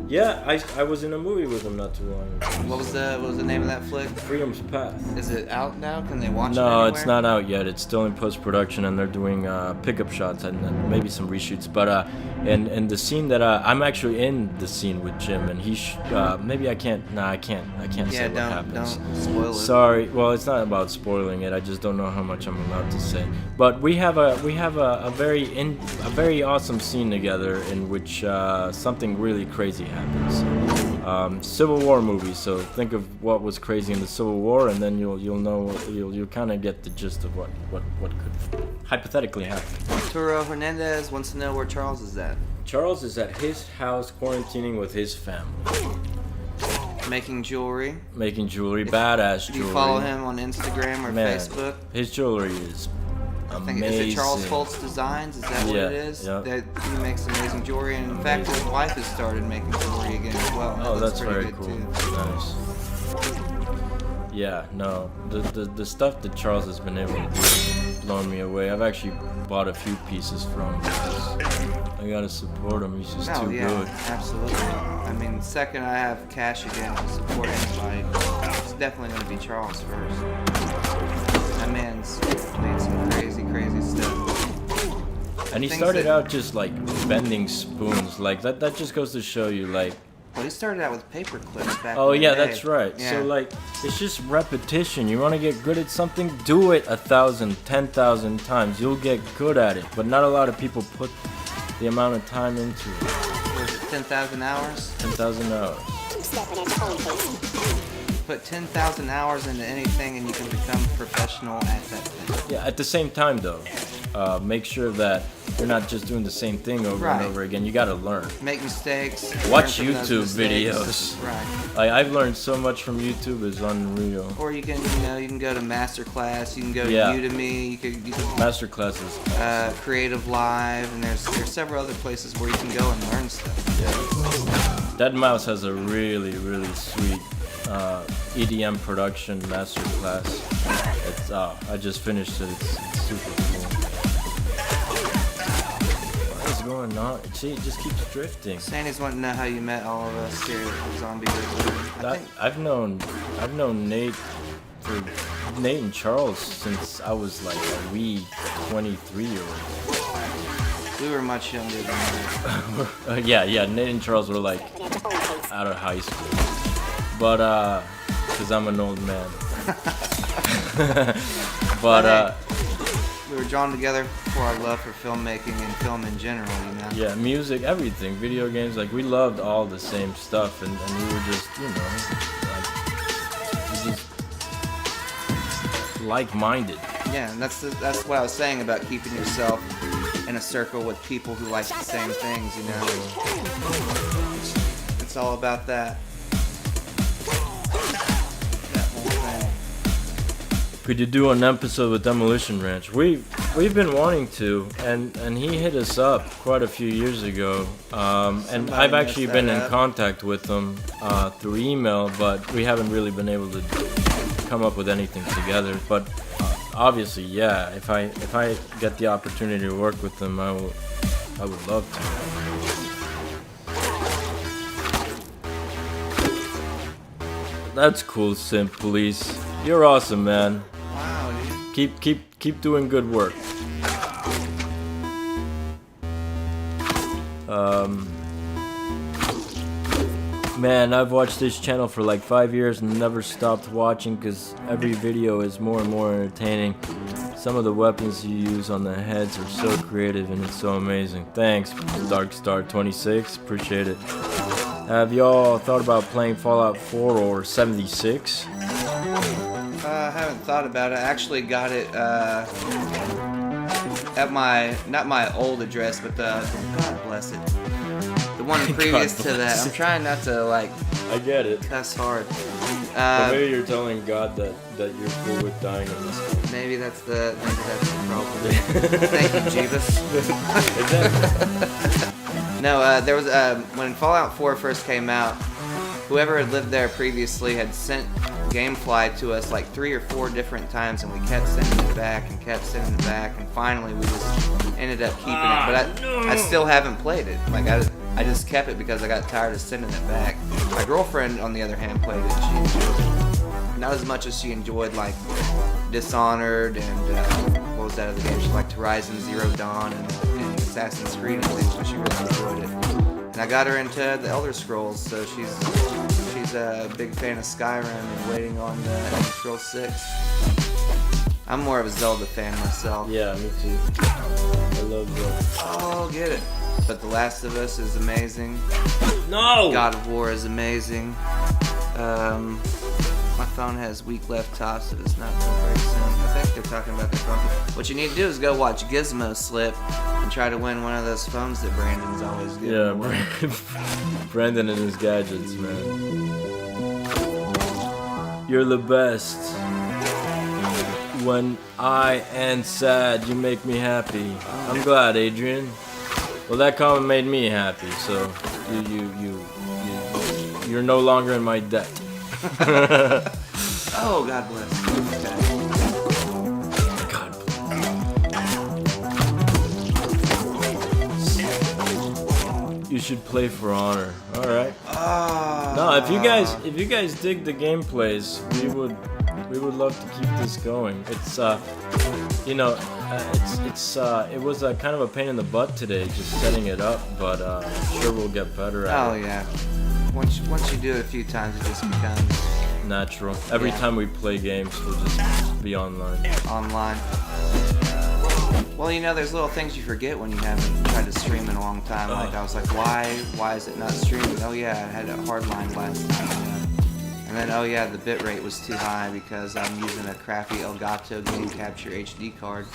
Yeah, I was in a movie with him not too long ago. What was the name of that flick? Freedom's Path. Is it out now? Can they watch it No, anywhere? it's not out yet. It's still in post-production, and they're doing pickup shots and maybe some reshoots. But in the scene that I'm actually in the scene with Jim, and maybe I can't. No, I can't say what happens. Don't spoil it. Sorry. Well, it's not about spoiling it. I just don't know how much I'm allowed to say. But we have a very awesome scene together in which something really crazy happens. Civil War movie, so think of what was crazy in the Civil War, and then you'll know, you'll kind of get the gist of what could hypothetically happen. Turo Hernandez wants to know where Charles is at. Charles is at his house quarantining with his family, Making jewelry. Badass Do jewelry. you follow him on Instagram or Man, Facebook? His jewelry is amazing. Is it Charles Foltz Designs? Is that what it is? Yeah. That he makes amazing jewelry, and in fact, his wife has started making jewelry again as well. Oh, That looks that's pretty very good, cool. too. Nice. Yeah, no, the stuff that Charles has been able to do has blown me away. I've actually bought a few pieces from him because I gotta support him. He's just too good. Absolutely. I mean, second I have cash again to support anybody, it's definitely going to be Charles first. That man's made some crazy stuff. And he started out just like bending spoons, like that just goes to show you, like, Well, he started out with paper clips back oh in the yeah, day. that's right. Yeah. So like, it's just repetition. You want to get good at something, do it 1,000, 10,000 times. You'll get good at it. But not a lot of people put the amount of time into it. Was it 10,000 hours? 10,000 hours. Put 10,000 hours into anything and you can become professional at that thing. Yeah, at the same time though, make sure that you're not just doing the same thing over and Right. over again. You gotta learn. Make mistakes. Watch learn from those YouTube mistakes. videos. Right. Like, I've learned so much from YouTube. It's unreal. Or you can go to Masterclass. You can go to Yeah. Udemy. You can Master classes. Creative Live, and there's several other places where you can go and learn stuff. Yeah. Dead Mouse has a really sweet EDM production masterclass. It's I just finished it. It's super cool. What is going on? See, it just keeps drifting. Sandy's wanting to know how you met all of us here at Zombie Riddler. I've known Nate and Charles since I was like a wee 23-year-old. We were much younger than that. Yeah, Nate and Charles were like out of high school. But, cause I'm an old man. We were drawn together for our love for filmmaking and film in general, you know? Yeah, music, everything, video games, like we loved all the same stuff, and we were just, like-minded. Yeah, and that's what I was saying about keeping yourself in a circle with people who like the same things, you know? It's all about that. Could you do an episode with Demolition Ranch? We've been wanting to, and he hit us up quite a few years ago, and I've actually been in contact with him through email, but we haven't really been able to come up with anything together. But obviously, yeah. If I get the opportunity to work with them, I would love to. That's cool, Simp Police. You're awesome, man. Wow, dude. Keep doing good work. Man, I've watched this channel for like 5 years and never stopped watching because every video is more and more entertaining. Some of the weapons you use on the heads are so creative and it's so amazing. Thanks, Darkstar26. Appreciate it. Have y'all thought about playing Fallout 4 or 76? I haven't thought about it. I actually got it at not my old address, but God bless it. The one previous to that. I'm trying not to like. I get it. Cuss hard. But maybe you're telling God that you're cool with dying in this game. Maybe that's the problem. Thank you, Jeebus. No, there was when Fallout 4 first came out, whoever had lived there previously had sent GameFly to us like 3 or 4 different times, and we kept sending it back and kept sending it back, and finally we just ended up keeping it. But I still haven't played it. Like I just kept it because I got tired of sending it back. My girlfriend, on the other hand, played it. She enjoyed it. Not as much as she enjoyed like Dishonored and what was that other game? She liked Horizon Zero Dawn and Assassin's Creed and things, but she really enjoyed it. And I got her into the Elder Scrolls, so she's a big fan of Skyrim and waiting on the Elder Scrolls 6. I'm more of a Zelda fan myself. Yeah, me too. I love Zelda. Oh, get it. But The Last of Us is amazing. No! God of War is amazing. My phone has weak left top, so it's not so very soon. I think they're talking about the phone. What you need to do is go watch Gizmo Slip and try to win one of those phones that Brandon's always giving away. Brandon and his gadgets, man. You're the best. When I am sad, you make me happy. I'm glad, Adrian. Well, that comment made me happy, so you're no longer in my debt. Oh, God bless. Okay. God bless. You should play For Honor. All right. No, if you guys dig the gameplays, we would love to keep this going. It's it was a kind of a pain in the butt today just setting it up, but I'm sure we'll get better at it. Oh yeah. Once you do it a few times, it just becomes natural. Every time we play games, we'll just be online. Well, you know, there's little things you forget when you haven't tried to stream in a long time. Like I was like, why is it not streaming? Oh yeah, I had a hardline last time. And then, oh yeah, the bitrate was too high because I'm using a crappy Elgato Game Capture HD card.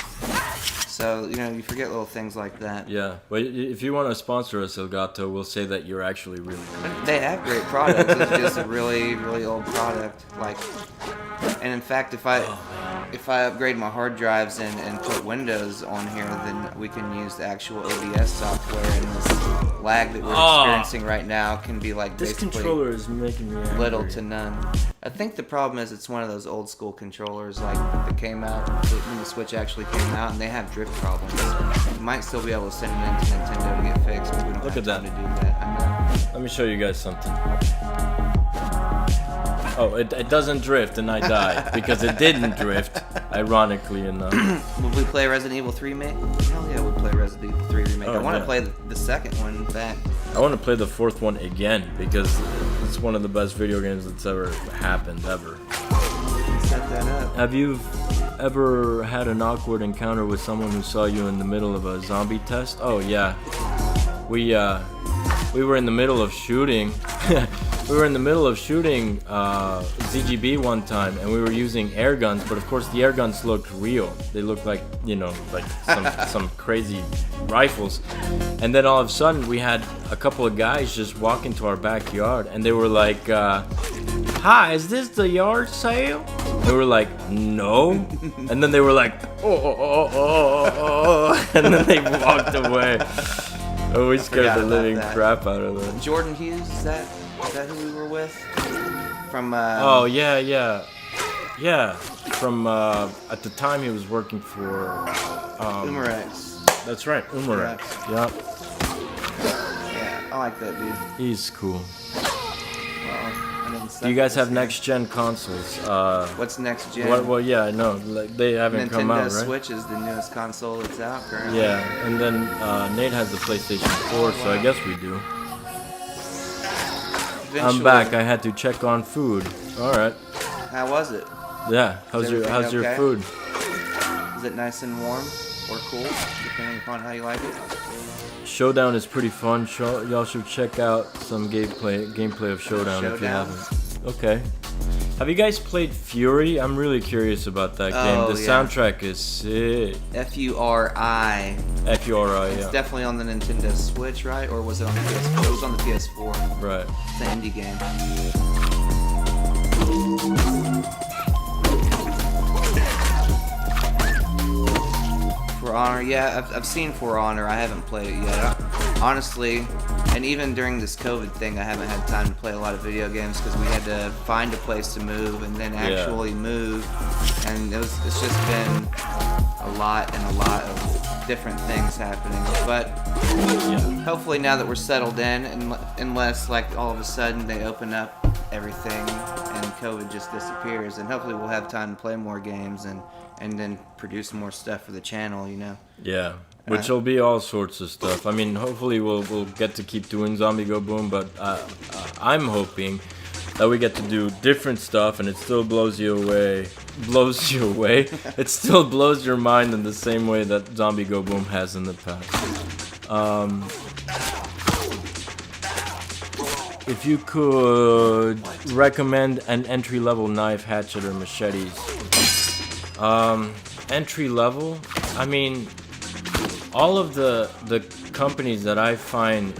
So, you know, you forget little things like that. Yeah, but if you want to sponsor us, Elgato, we'll say that you're actually really good. They have great products. It's just a really, really old product. Like, and in fact, if I upgrade my hard drives and put Windows on here, then we can use the actual OBS software, and this lag that we're experiencing right now can be like this basically controller is making me angry. Little to none. I think the problem is it's one of those old school controllers like that came out when the Switch actually came out, and they have drift problems. You might still be able to send it into Nintendo to get fixed, but we don't have time to do that. I know. Let me show you guys something. Oh, it doesn't drift and I die because it didn't drift, ironically enough. Will we play Resident Evil 3 remake? Hell yeah, we'll play Resident Evil 3 remake. I want to play the second one back. I want to play the fourth one again because it's one of the best video games that's ever happened, ever. Set that up. Have you ever had an awkward encounter with someone who saw you in the middle of a zombie test? Oh yeah. We were in the middle of shooting. We were in the middle of shooting ZGB one time, and we were using air guns, but of course the air guns looked real. They looked like, you know, like some crazy rifles. And then all of a sudden we had a couple of guys just walk into our backyard, and they were like, "Hi, is this the yard sale?" We were like, "No." And then they were like, "Oh," and then they walked away. Oh, we scared the living crap out of them. Jordan Hughes, is that who we were with? From oh yeah. Yeah, from at the time he was working for Umarex. That's right, Umarex. Yeah. Yeah, I like that dude. He's cool. Do Do you guys have next gen consoles? What's next gen? Well, yeah, I know. Like, they haven't come Nintendo out, right? Switch is the newest console that's out currently. Yeah, and then Nate has the PlayStation 4, so I guess we do. I'm back. I had to check on food. All right. How was it? Yeah. How's your okay? food? Is it nice and warm or cool, depending upon how you like it? Showdown is pretty fun. Y'all should check out some gameplay of Showdown if you haven't. Okay. Have you guys played Fury? I'm really curious about that game. The soundtrack is sick. F-U-R-I. F-U-R-I, yeah. It's definitely on the Nintendo Switch, right? Or was it on the PS4? It was on the PS4. Right. It's an indie game. For Honor, yeah, I've seen For Honor. I haven't played it yet. Honestly, and even during this COVID thing, I haven't had time to play a lot of video games because we had to find a place to move and then actually move. And it's just been a lot of different things happening. But hopefully now that we're settled in, unless like all of a sudden they open up everything and COVID just disappears, and hopefully we'll have time to play more games and then produce more stuff for the channel, you know. Yeah, which will be all sorts of stuff. I mean, hopefully we'll get to keep doing Zombie Go Boom, but I'm hoping that we get to do different stuff and it still blows you away. It still blows your mind in the same way that Zombie Go Boom has in the past. If you could recommend an entry-level knife, hatchet, or machetes. Entry level, I mean, all of the companies that I find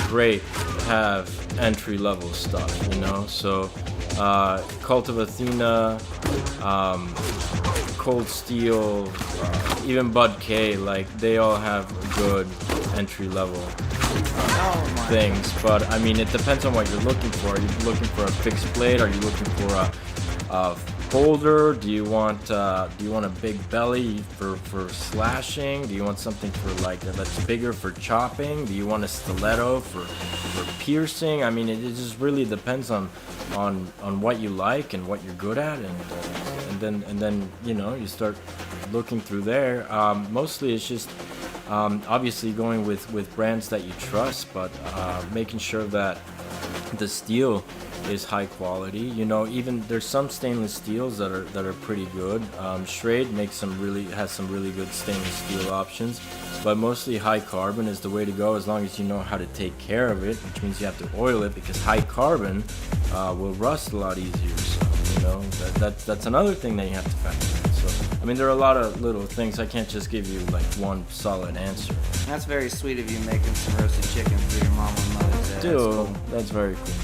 great have entry level stuff, you know. So Cult of Athena, Cold Steel, even Bud K, like they all have good entry level things. But I mean, it depends on what you're looking for. Are you looking for a fixed blade? Are you looking for a folder? Do you want a big belly for slashing? Do you want something for like that's bigger for chopping? Do you want a stiletto for piercing? I mean, it just really depends on what you like and what you're good at, and then you know, you start looking through there. Mostly it's just obviously going with brands that you trust, but making sure that the steel is high quality. You know, even there's some stainless steels that are pretty good. Schrade has some really good stainless steel options, but mostly high carbon is the way to go, as long as you know how to take care of it, which means you have to oil it, because high carbon will rust a lot easier. So, you know, that's another thing that you have to factor in. So, I mean, there are a lot of little things. I can't just give you like one solid answer. That's very sweet of you, making some roasted chicken for your mom and Mother's Day. Dude, that's very cool.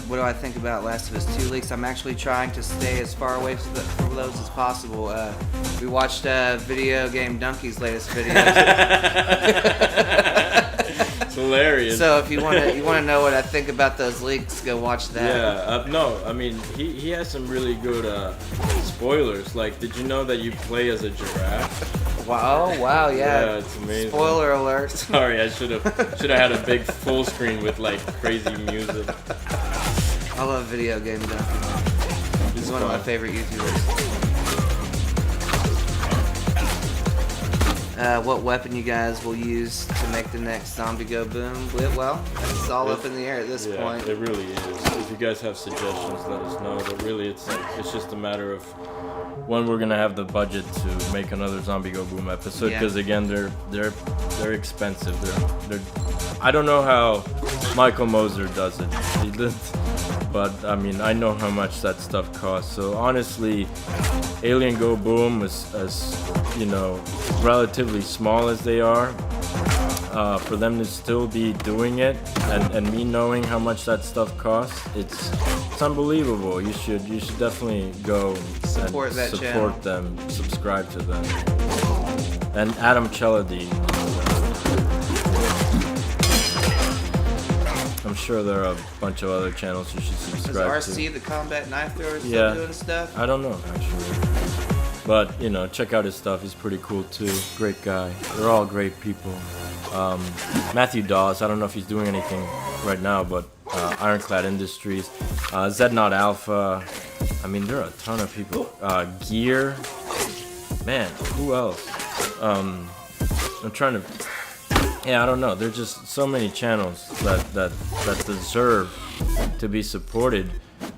What do I think about Last of Us 2 leaks? I'm actually trying to stay as far away from those as possible. We watched Video Game Donkey's latest video. It's hilarious. So if you want to know what I think about those leaks, go watch that. Yeah, no, I mean, he has some really good spoilers. Like, did you know that you play as a giraffe? Wow, yeah. Yeah, it's amazing. Spoiler alert. Sorry, I should have had a big full screen with like crazy music. I love Video Game Donkey. He's one of my favorite YouTubers. What weapon you guys will use to make the next Zombie Go Boom? Well, it's all up in the air at this point. It really is. If you guys have suggestions, let us know. But really, it's just a matter of when we're gonna have the budget to make another Zombie Go Boom episode. Because again, they're expensive. They're I don't know how Michael Moser does it. But I mean, I know how much that stuff costs. So honestly, Alien Go Boom, as you know, relatively small as they are, for them to still be doing it, and me knowing how much that stuff costs, it's unbelievable. You should definitely go support them, subscribe to them. And Adam Chelady, I'm I'm sure there are a bunch of other channels you should Is subscribe RC to. the combat knife thrower still Yeah. doing stuff? I don't know actually, but you know, check out his stuff. He's pretty cool too. Great guy. They're all great people. Matthew Dawes. I don't know if he's doing anything right now, but Ironclad Industries, Zed Not Alpha. I mean, there are a ton of people. Gear. Man, who else? I'm trying to. Yeah, I don't know. There's just so many channels that deserve to be supported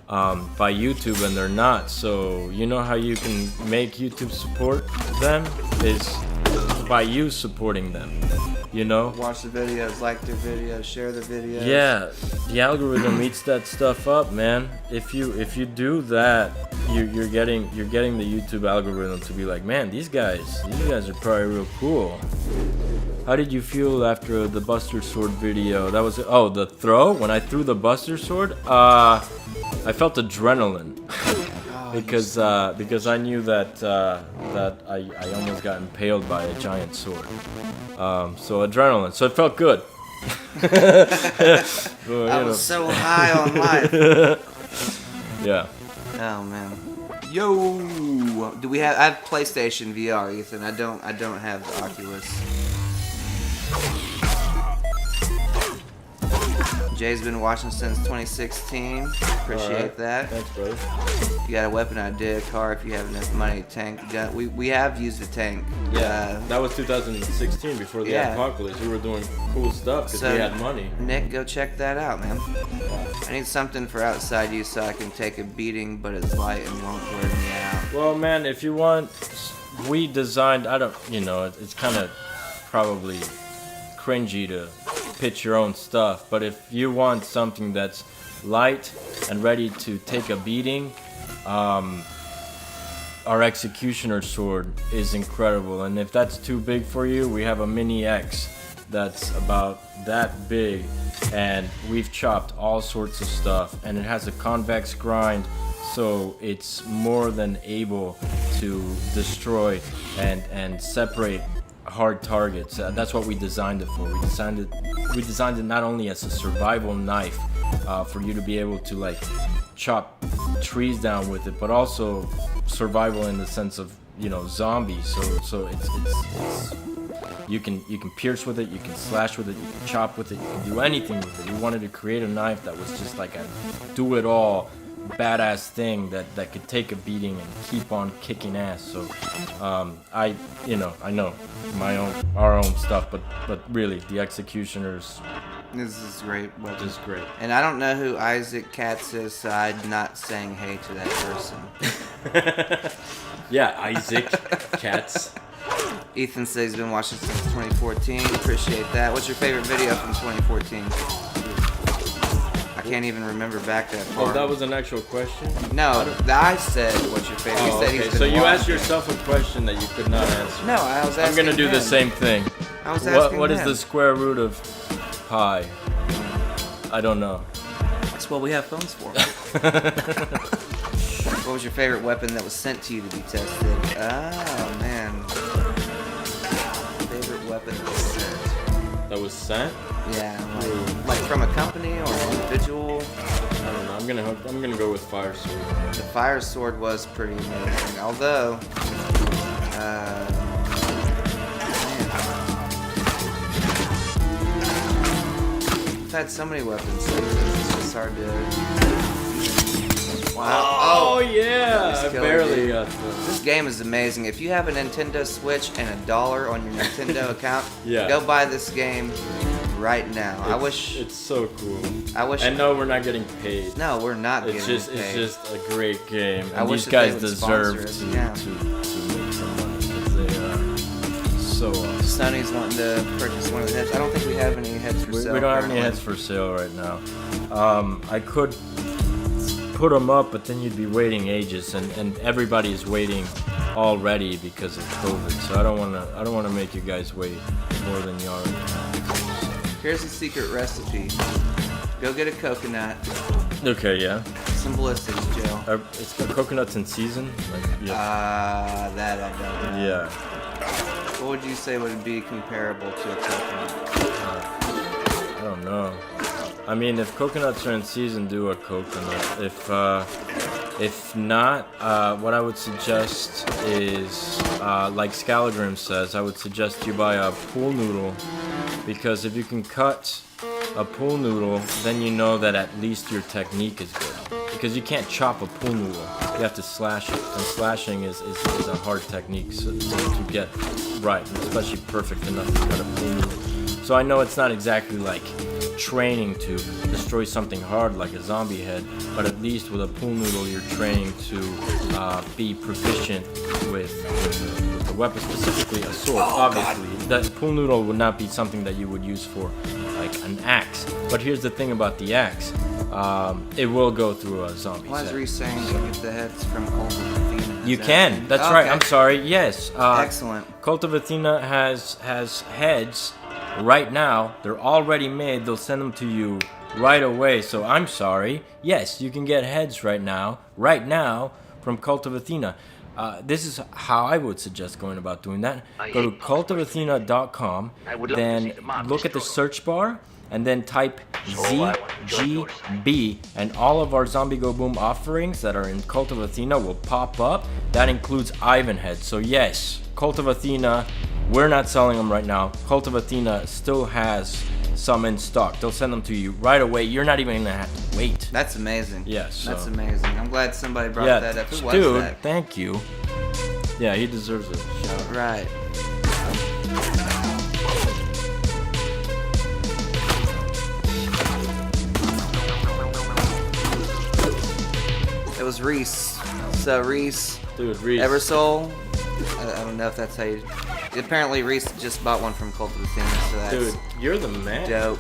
by YouTube, and they're not. So you know how you can make YouTube support them is by you supporting them. You know. Watch the videos, like their videos, share the videos. Yeah, the algorithm eats that stuff up, man. If you do that, you're getting the YouTube algorithm to be like, man, these guys are probably real cool. How did you feel after the Buster Sword video? That was the throw when I threw the Buster Sword. I felt adrenaline because I knew that I almost got impaled by a giant sword. So adrenaline. So it felt good. Well, I was so high on life. Yeah. Oh man. Yo, do we have? I have PlayStation VR, Ethan. I don't have the Oculus. Jay's been watching since 2016. Appreciate that. Thanks, brother. You got a weapon idea, car, if you have enough money, tank, gun. We have used a tank. Yeah, that was 2016 before the apocalypse. We were doing cool stuff because we had money. Nick, go check that out, man. I need something for outside use so I can take a beating, but it's light and won't wear me out. Well, man, if you want, we designed. It's kind of probably cringy to pitch your own stuff, but if you want something that's light and ready to take a beating, our Executioner sword is incredible. And if that's too big for you, we have a Mini X that's about that big, and we've chopped all sorts of stuff, and it has a convex grind, so it's more than able to destroy and separate hard targets. That's what we designed it for. We designed it not only as a survival knife for you to be able to like chop trees down with it, but also survival in the sense of, you know, zombies. So it's you can pierce with it, you can slash with it, you can chop with it, you can do anything with it. We wanted to create a knife that was just like a do-it-all badass thing that could take a beating and keep on kicking ass. So I know our own stuff, but really the Executioners, This is great. just great. And I don't know who Isaac Katz is, so I'm not saying hey to that person. Yeah, Isaac Katz. Ethan says he's been watching since 2014. Appreciate that. What's your favorite video from 2014? I can't even remember back that far. Oh, that was an actual question? No, I said what's your favorite. Oh, He said okay. he's been So you asked watching. yourself a question that you could not answer. No, I was asking I'm gonna do the him. same thing. I was asking What is him. the square root of pi? I don't know. That's what we have phones for. What was your favorite weapon that was sent to you to be tested? Oh, man. Favorite weapon that was sent. That was sent? Yeah, like from a company or an individual. I don't know. I'm gonna go with fire sword. The fire sword was pretty amazing. Although, man. I've had so many weapons, so it's just hard to. Wow. Oh yeah! Just I killed barely you. got the... This game is amazing. If you have a Nintendo Switch and $1 on your Nintendo account, Yeah. go buy this game right now. I wish. It's so cool. I wish. And no, we're not getting paid. No, we're not It's getting just paid. it's just a great game, I and wish these that they guys would deserve sponsor us, to yeah. make some money because they are so awesome. Sony's wanting to purchase one of the heads. I don't think we have any heads for We sale. don't have any currently. heads for sale right now. I could put them up, but then you'd be waiting ages, and everybody is waiting already because of COVID. So I don't wanna make you guys wait more than you already have. Here's the secret recipe. Go get a coconut, Okay, yeah. some ballistics gel. It's got coconuts in season. Like, yeah. That I don't know. Yeah. What would you say would be comparable to a coconut? I don't know. I mean, if coconuts are in season, do a coconut. If not, what I would suggest is, like Scalagrim says, I would suggest you buy a pool noodle, because if you can cut a pool noodle, then you know that at least your technique is good. Because you can't chop a pool noodle, you have to slash it, and slashing is a hard technique to get right, especially perfect enough to cut a pool noodle. So I know it's not exactly like training to destroy something hard like a zombie head, but at least with a pool noodle you're training to be proficient with the weapon, specifically a sword. Obviously, that pool noodle would not be something that you would use for like an axe. But here's the thing about the axe, it will go through a zombie. Why is Reese saying you get the heads from Cult of Athena? You can. That's right. I'm sorry. Yes. Excellent. Cult of Athena has heads. Right now, they're already made. They'll send them to you right away. So I'm sorry. Yes, you can get heads right now from Cult of Athena. This is how I would suggest going about doing that. Go to cultofathena.com, then look at the search bar, and then type ZGB, and all of our Zombie Go Boom offerings that are in Cult of Athena will pop up. That includes Ivan heads. So yes, Cult of Athena, we're not selling them right now. Cult of Athena still has some in stock. They'll send them to you right away. You're not even gonna have to wait. That's amazing. Yes. That's amazing. I'm glad somebody brought that up. Who was dude, that? thank you. Yeah, he deserves a shout. Right. It was Reese. So Reese. Dude, Reese. Eversoul. I don't know if that's how you. Apparently, Reese just bought one from Cult of Athena, so that's Dude, you're the man. dope.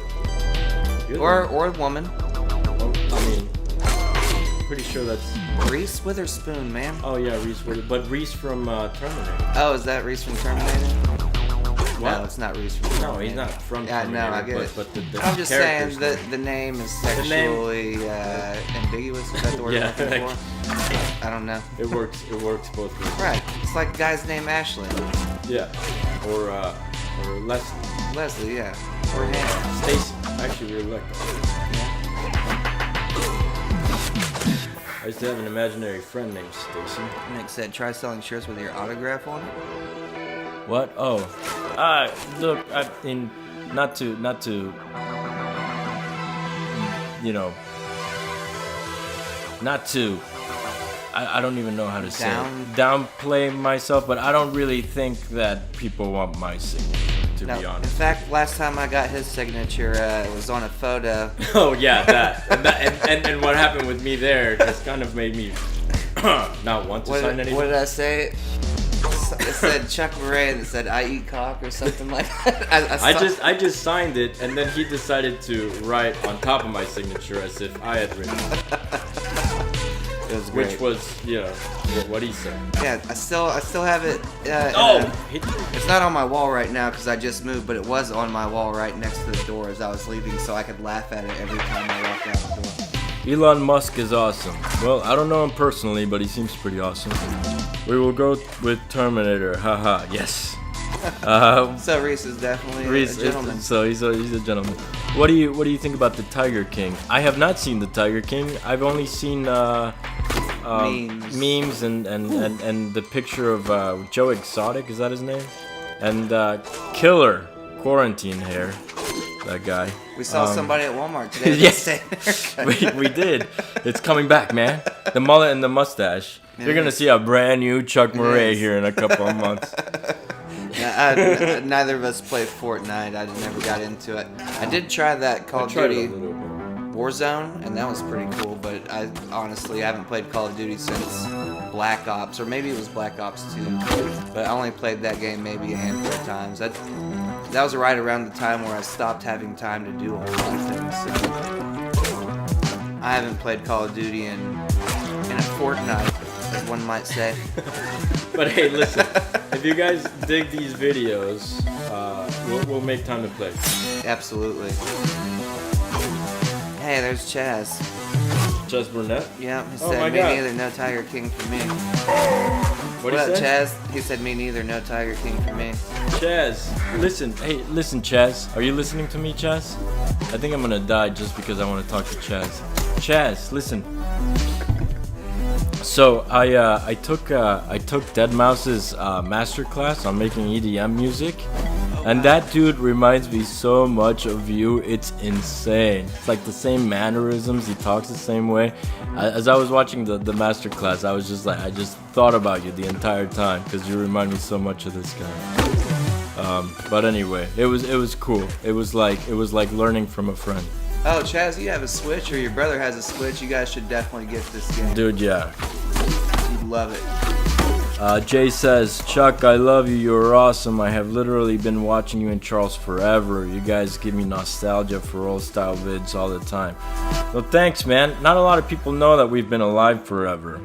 You're Or a woman. I mean, pretty sure that's Reese Witherspoon, man. Oh yeah, Reese but Reese from Terminator. Oh, is that Reese from Terminator? What? No, it's not Reese from Terminator. No, he's not from Yeah, Terminator. no, I get it. But the I'm just saying character's that the name is sexually ambiguous. Is that the word Yeah, I'm looking for? I don't know. It works both ways. Right. It's like a guy's named Ashley. Yeah. Or Leslie. Leslie, yeah. Or Hannah. Stacy. Actually, we were like that. I used to have an imaginary friend named Stacy. Nick said, try selling shirts with your autograph on it. What? Oh. Look, I mean, not to, you know, not to, I don't even know how to say it. Downplay myself, but I don't really think that people want my signature, to be In honest. fact, last time I got his signature, it was on a photo. Oh yeah, that. And what happened with me there just kind of made me not want to sign anything. What did I say? It said Chuck Murray and it said I eat cock or something like that. I just signed it, and then he decided to write on top of my signature as if I had written it. It was great. Which was, you know, what he said. Yeah, I still have it. It's not on my wall right now because I just moved, but it was on my wall right next to the door as I was leaving, so I could laugh at it every time I walked out the door. Elon Musk is awesome. Well, I don't know him personally, but he seems pretty awesome. We will go with Terminator. Haha, yes. So Reese is definitely a gentleman. So he's a gentleman. What do you think about the Tiger King? I have not seen the Tiger King. I've only seen memes and the picture of Joe Exotic. Is that his name? And Killer Quarantine Hair. That guy. We saw somebody at Walmart today. Yes, we did. It's coming back, man. The mullet and the mustache. You're gonna see a brand new Chuck Murray here in a couple of months. Neither of us played Fortnite. I never got into it. I did try that Call of Duty Warzone, and that was pretty cool. But I honestly haven't played Call of Duty since Black Ops, or maybe it was Black Ops 2. But I only played that game maybe a handful of times. That was right around the time where I stopped having time to do a whole lot of things. So I haven't played Call of Duty in a fortnight, as one might say. But hey, listen, if you guys dig these videos, we'll make time to play. Absolutely. Hey, there's Chaz. Chaz Burnett? Yeah, he Oh said, my me God. neither, no Tiger King for me. What What up, he say? Chaz? He said, me neither, no Tiger King for me. Chaz, listen. Hey, listen, Chaz. Are you listening to me, Chaz? I think I'm gonna die just because I want to talk to Chaz. Chaz, listen. So I took deadmau5's master class on making EDM music, and that dude reminds me so much of you. It's insane. It's like the same mannerisms. He talks the same way. As I was watching the master class, I was just like, I just thought about you the entire time because you remind me so much of this guy. But anyway, it was cool. It was like learning from a friend. Oh, Chaz, you have a Switch, or your brother has a Switch. You guys should definitely get this game. Dude, yeah. You'd love it. Jay says, Chuck, I love you. You're awesome. I have literally been watching you and Charles forever. You guys give me nostalgia for old style vids all the time. Well, thanks, man. Not a lot of people know that we've been alive forever.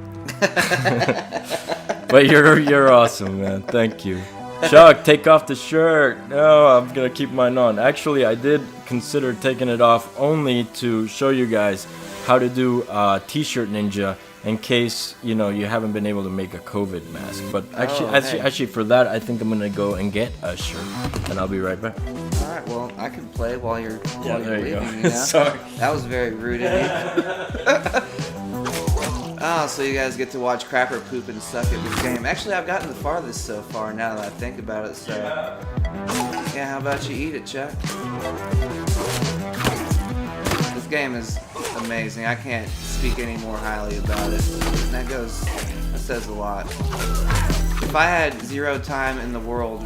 But you're awesome, man. Thank you. Chuck, take off the shirt. No, I'm gonna keep mine on. Actually, I did consider taking it off only to show you guys how to do T-shirt ninja in case you haven't been able to make a COVID mask. But actually, for that, I think I'm gonna go and get a shirt, and I'll be right back. All right, well, I can play while you're there you leaving. go. You know? Sorry. That was very rude of me. Oh, so you guys get to watch Crapper poop and suck at this game. Actually, I've gotten the farthest so far now that I think about it, so... Yeah, how about you eat it, Chuck? This game is amazing. I can't speak any more highly about it. That says a lot. If I had 0 time in the world,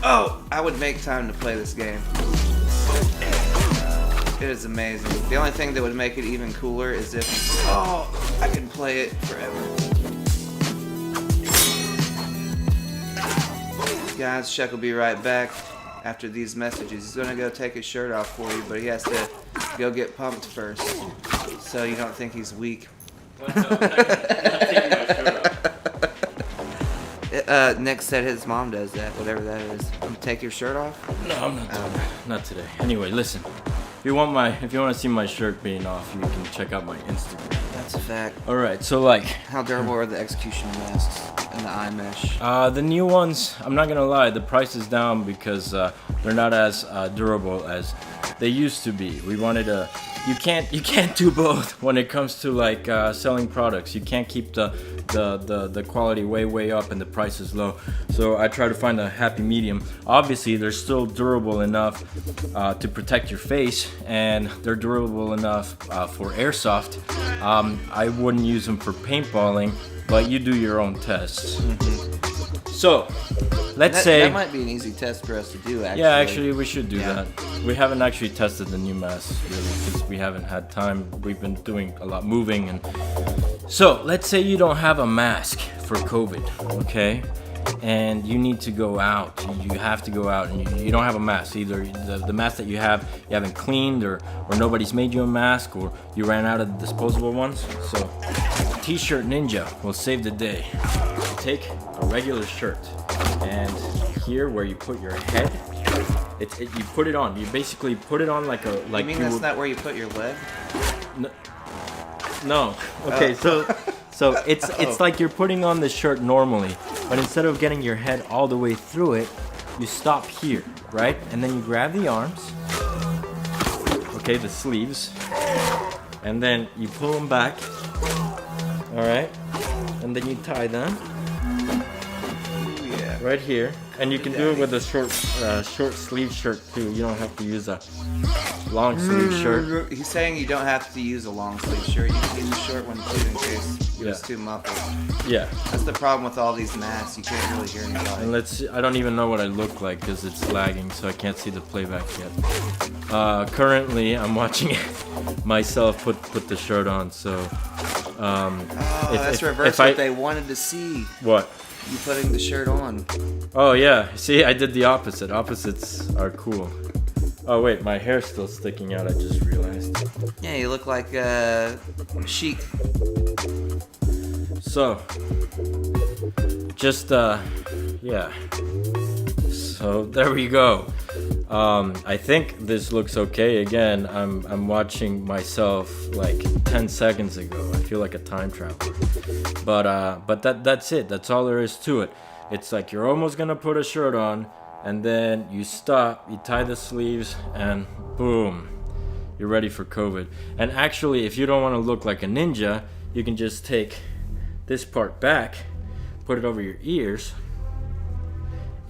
I would make time to play this game. It is amazing. The only thing that would make it even cooler is if, I can play it forever. Guys, Chuck will be right back after these messages. He's gonna go take his shirt off for you, but he has to go get pumped first, so you don't think he's weak. Nick said his mom does that, whatever that is. Take your shirt off? No, I'm not doing that. Not today. Anyway, listen. If you want to see my shirt being off, you can check out my Instagram. That's a fact. All right, so like, how durable are the execution masks and the eye mesh? The new ones, I'm not gonna lie, the price is down because they're not as durable as they used to be. We wanted to. You can't do both when it comes to like selling products. You can't keep the quality way up and the price is low. So I try to find a happy medium. Obviously, they're still durable enough to protect your face, and they're durable enough for airsoft. I wouldn't use them for paintballing, but you do your own tests. So, let's say... That might be an easy test for us to do, actually. Yeah, actually, we should do that. We haven't actually tested the new masks, really, because we haven't had time. We've been doing a lot moving. And so, let's say you don't have a mask for COVID, okay? And you need to go out. You have to go out, and you don't have a mask. Either the mask that you haven't cleaned, or nobody's made you a mask, or you ran out of the disposable ones. So, T-shirt Ninja will save the day. You take a regular shirt, and here where you put your head, you put it on. You basically put it on like a You mean that's not where you put your leg? No. Okay, so it's like you're putting on the shirt normally, but instead of getting your head all the way through it, you stop here, right? And then you grab the arms, okay, the sleeves, and then you pull them back, all right? And then you tie them right here, and you can do it with a short sleeve shirt too. You don't have to use a long sleeve shirt. He's saying you don't have to use a long sleeve shirt. You can use a short one too in case it was too muffled. Yeah. That's the problem with all these masks. You can't really hear anybody. And let's see, I don't even know what I look like because it's lagging, so I can't see the playback yet. Currently, I'm watching myself put the shirt on, so... that's reverse what they wanted to see. What? You putting the shirt on. Oh yeah, see, I did the opposite. Opposites are cool. Oh wait, my hair's still sticking out, I just realized. Yeah, you look like Chic. So, just yeah. So there we go. I think this looks okay. Again, I'm watching myself like 10 seconds ago. I feel like a time traveler. But that's it. That's all there is to it. It's like you're almost gonna put a shirt on, and then you stop, you tie the sleeves, and boom, you're ready for COVID. And actually, if you don't want to look like a ninja, you can just take this part back, put it over your ears,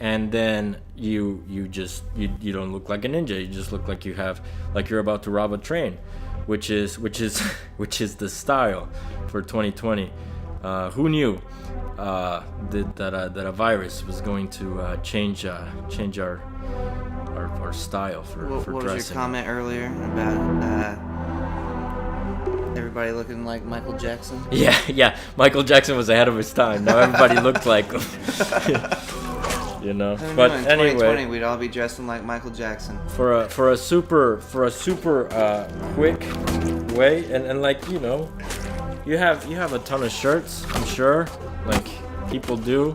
and then you don't look like a ninja. You just look like you're about to rob a train, which is the style for 2020. Who knew that a virus was going to change our style for dressing? What was your comment earlier about everybody looking like Michael Jackson? Yeah. Michael Jackson was ahead of his time. Now everybody looked like him. You know. But in anyway, 2020 we'd all be dressing like Michael Jackson. For a super quick way, and like, you know, you have a ton of shirts, I'm sure, like people do.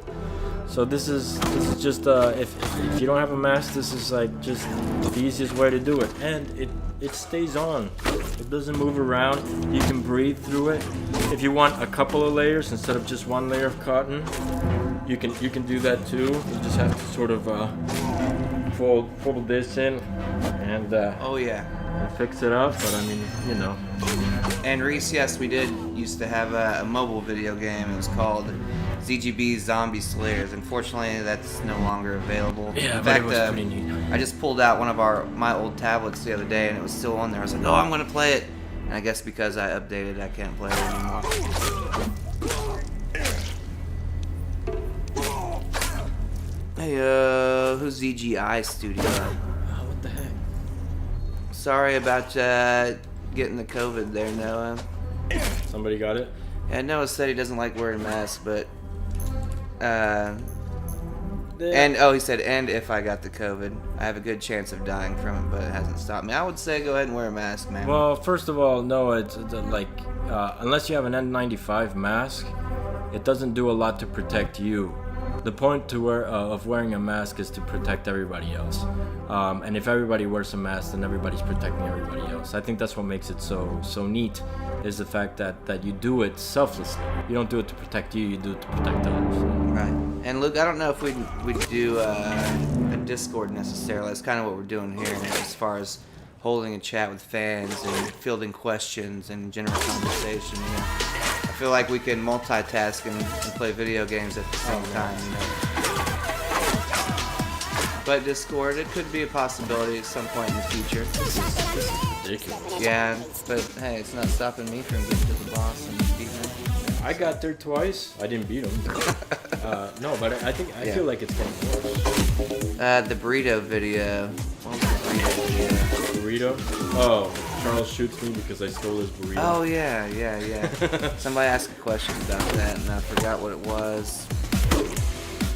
So this is just if you don't have a mask, this is like just the easiest way to do it, and it stays on. It doesn't move around. You can breathe through it. If you want a couple of layers instead of just one layer of cotton, you can do that too. You just have to sort of fold this in and and fix it up. But I mean, you know. And Reese, yes, we did used to have a mobile video game. It was called ZGB Zombie Slayers. Unfortunately, that's no longer available. Yeah, in but fact, it was pretty neat. I just pulled out one of my old tablets the other day, and it was still on there. I was like, oh, I'm gonna play it. And I guess because I updated, I can't play it anymore. Hey, who's ZGI Studio? What the heck? Sorry about getting the COVID there, Noah. Somebody got it? Yeah, Noah said he doesn't like wearing masks, but he said, and if I got the COVID, I have a good chance of dying from it, but it hasn't stopped me. I would say go ahead and wear a mask, man. Well, first of all, no, it's like unless you have an N95 mask, it doesn't do a lot to protect you. The point of wearing a mask is to protect everybody else. And if everybody wears a mask, then everybody's protecting everybody else. I think that's what makes it so neat, is the fact that you do it selflessly. You don't do it to protect you do it to protect others. Right. And Luke, I don't know if we'd do a Discord necessarily. That's kind of what we're doing here, as far as holding a chat with fans and fielding questions and general conversation. You know, I feel like we can multitask and play video games at the same time. You know. But Discord, it could be a possibility at some point in the future. This is ridiculous. Yeah, but hey, it's not stopping me from getting to the boss and beating him. I got there twice. I didn't beat him. No, but I feel like it's getting worse. The burrito video. What was the burrito video? Burrito? Oh, Charles shoots me because I stole his burrito. Oh yeah. Somebody asked a question about that, and I forgot what it was.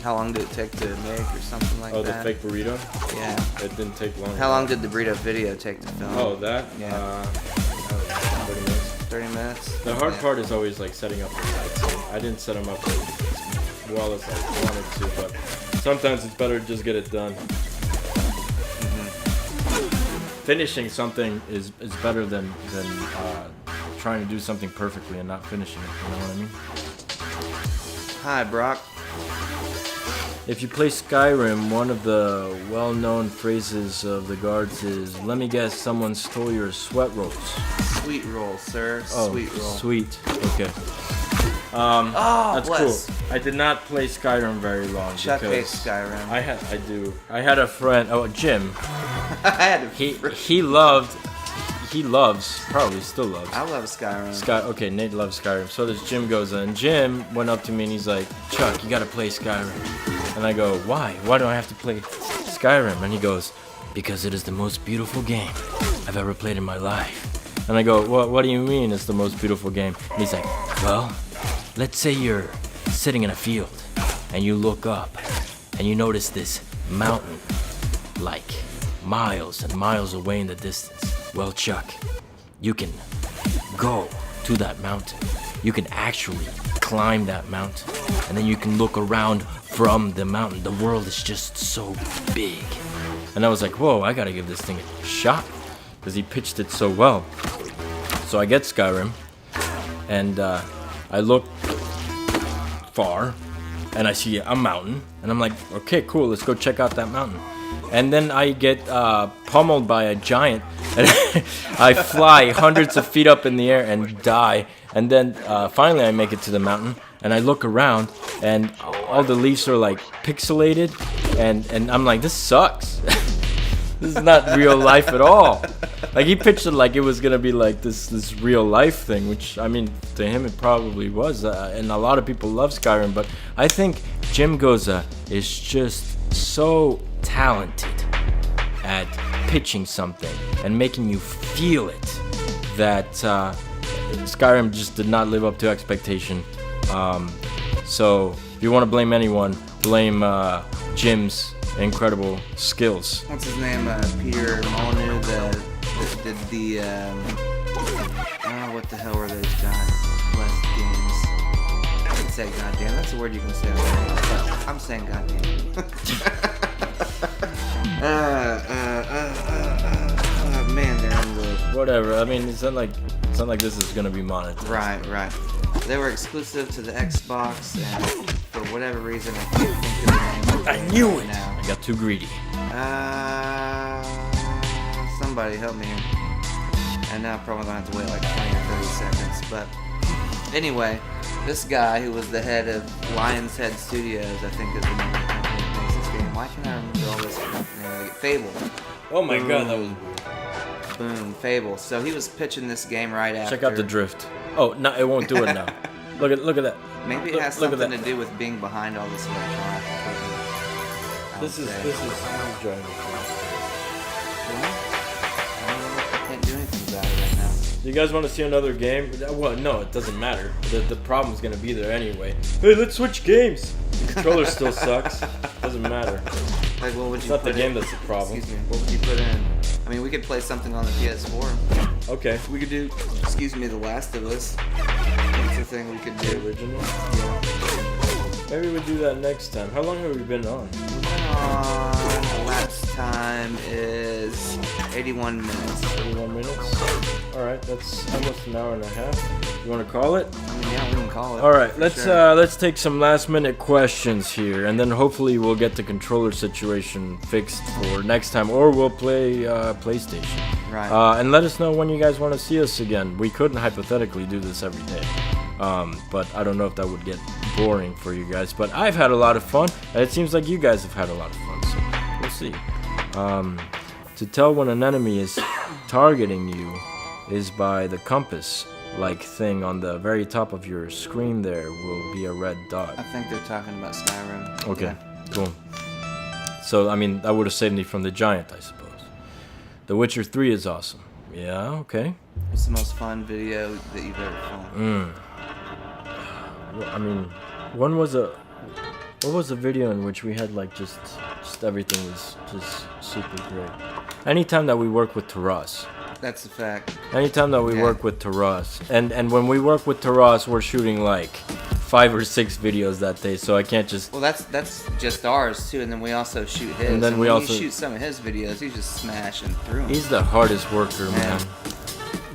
How long did it take to make, or something like that? Oh, the fake burrito? Yeah. It didn't take long. How long did the burrito video take to film? Oh, that? Yeah. 30 minutes. 30 minutes? The hard part is always like setting up the lights. I didn't set them up as well as I wanted to, but sometimes it's better to just get it done. Finishing something is better than trying to do something perfectly and not finishing it. You know what I mean? Hi, Brock. If you play Skyrim, one of the well-known phrases of the guards is, "Let me guess, someone stole your sweat rolls." Sweet roll, sir. Oh, Sweet roll. Sweet. Okay. That's bless. cool. I did not play Skyrim very long. Chuck because hates Skyrim. I had a friend. Oh, Jim. I had a He loves, probably still loves. I love Skyrim. Okay, Nate loves Skyrim. So does Jim goes in. Jim went up to me and he's like, "Chuck, you gotta play Skyrim." And I go, "Why? Why do I have to play Skyrim?" And he goes, "Because it is the most beautiful game I've ever played in my life." And I go, what do you mean it's the most beautiful game? And he's like, "Well, let's say you're sitting in a field and you look up and you notice this mountain like miles and miles away in the distance. Well, Chuck, you can go to that mountain. You can actually climb that mountain, and then you can look around from the mountain. The world is just so big. And I was like, whoa, I gotta give this thing a shot, because he pitched it so well. So I get Skyrim, and I look far, and I see a mountain, and I'm like, okay, cool, let's go check out that mountain. And then I get pummeled by a giant, and I fly hundreds of feet up in the air and die. And then finally I make it to the mountain, and I look around, and all the leaves are like pixelated, and I'm like, this sucks. This is not real life at all. Like, he pitched it like it was gonna be like this real life thing, which, I mean, to him it probably was, and a lot of people love Skyrim. But I think Jim Goza is just so talented at pitching something and making you feel it that Skyrim just did not live up to expectation. So if you want to blame anyone, blame Jim's incredible skills. What's his name? Peter Molyneux that did the what the hell were those guys? Last games. I can say goddamn. That's a word you can say. But I'm saying goddamn. Man, they're on the. Whatever. I mean, it's not like this is gonna be monetized. Right. They were exclusive to the Xbox, and for whatever reason, I can't think of the name. I knew it. Now. I got too greedy. Somebody help me. And now I'm probably gonna have to wait like 20 or 30 seconds. But anyway, this guy who was the head of Lion's Head Studios, I think is the name of the company that makes this game. Why can't I remember all this name? Fable. Oh my god, that was. Boom, Fable. So he was pitching this game right after. Check out the drift. Oh, no, it won't do it now. Look at that. Maybe it has something to do with being behind all this electronic equipment. This is I'm enjoying it. I can't do anything about it right now. Do you guys want to see another game? Well, no, it doesn't matter. The problem's gonna be there anyway. Hey, let's switch games. The controller still sucks. Doesn't matter. Like, what would It's you not put the game in? that's the problem. Excuse me. What would you put in? I mean, we could play something on the PS4. Okay. We could do, excuse me, The Last of Us. That's the thing we could The do. original. Yeah. Maybe we'll do that next time. How long have we been on? Last time is 81 minutes. 31 minutes. All right, that's almost an hour and a half. You want to call it? I mean, yeah, we can call it. All right, for let's sure. let's take some last-minute questions here, and then hopefully we'll get the controller situation fixed for next time, or we'll play PlayStation. Right. And let us know when you guys want to see us again. We couldn't hypothetically do this every day, but I don't know if that would get boring for you guys. But I've had a lot of fun, and it seems like you guys have had a lot of fun. So we'll see. To tell when an enemy is targeting you is by the compass-like thing on the very top of your screen. There will be a red dot. I think they're talking about Skyrim. Okay, Yeah. cool. So, I mean, that would have saved me from the giant, I suppose. The Witcher 3 is awesome. Yeah, okay. What's the most fun video that you've ever filmed? Well, I mean, what was a video in which we had like just everything was just super great. Anytime that we work with Taras. That's a fact. Anytime that we work with Taras, and when we work with Taras, we're shooting like 5 or 6 videos that day, so I can't just. Well, that's just ours too, and then we also shoot his. And then we when also you shoot some of his videos, he's just smashing through them. He's the hardest worker, man.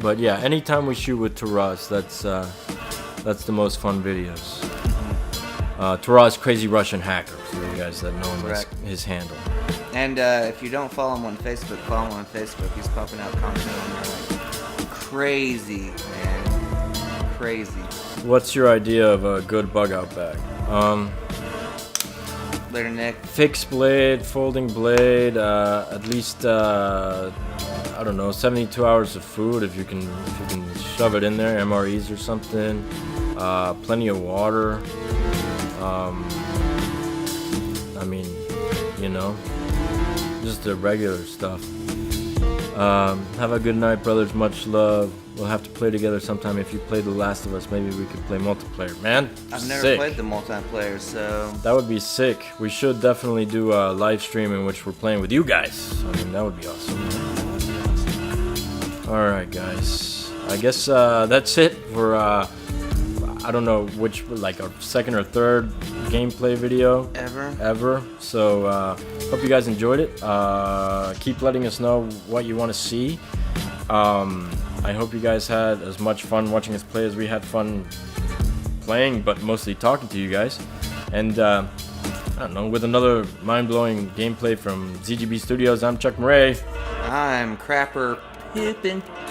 But yeah, anytime we shoot with Taras, that's the most fun videos. Taras Crazy Russian Hacker, for you guys that know him as his handle. And if you don't follow him on Facebook, follow him on Facebook. He's popping out content on there like crazy, man. Crazy. What's your idea of a good bug out bag? Later, Nick. Fixed blade, folding blade, at least I don't know, 72 hours of food if you can shove it in there, MREs or something. Plenty of water. I mean, you know, just the regular stuff. Have a good night, brothers. Much love. We'll have to play together sometime. If you play The Last of Us, maybe we could play multiplayer. Man, I've never sick. played the multiplayer, so That would be sick. We should definitely do a live stream in which we're playing with you guys. I mean, that would be awesome. Alright, guys. I guess that's it for... I don't know which, like our second or third gameplay video ever. So hope you guys enjoyed it. Keep letting us know what you want to see. I hope you guys had as much fun watching us play as we had fun playing, but mostly talking to you guys. And I don't know, with another mind-blowing gameplay from ZGB Studios, I'm Chuck Murray. I'm Crapper Pippin.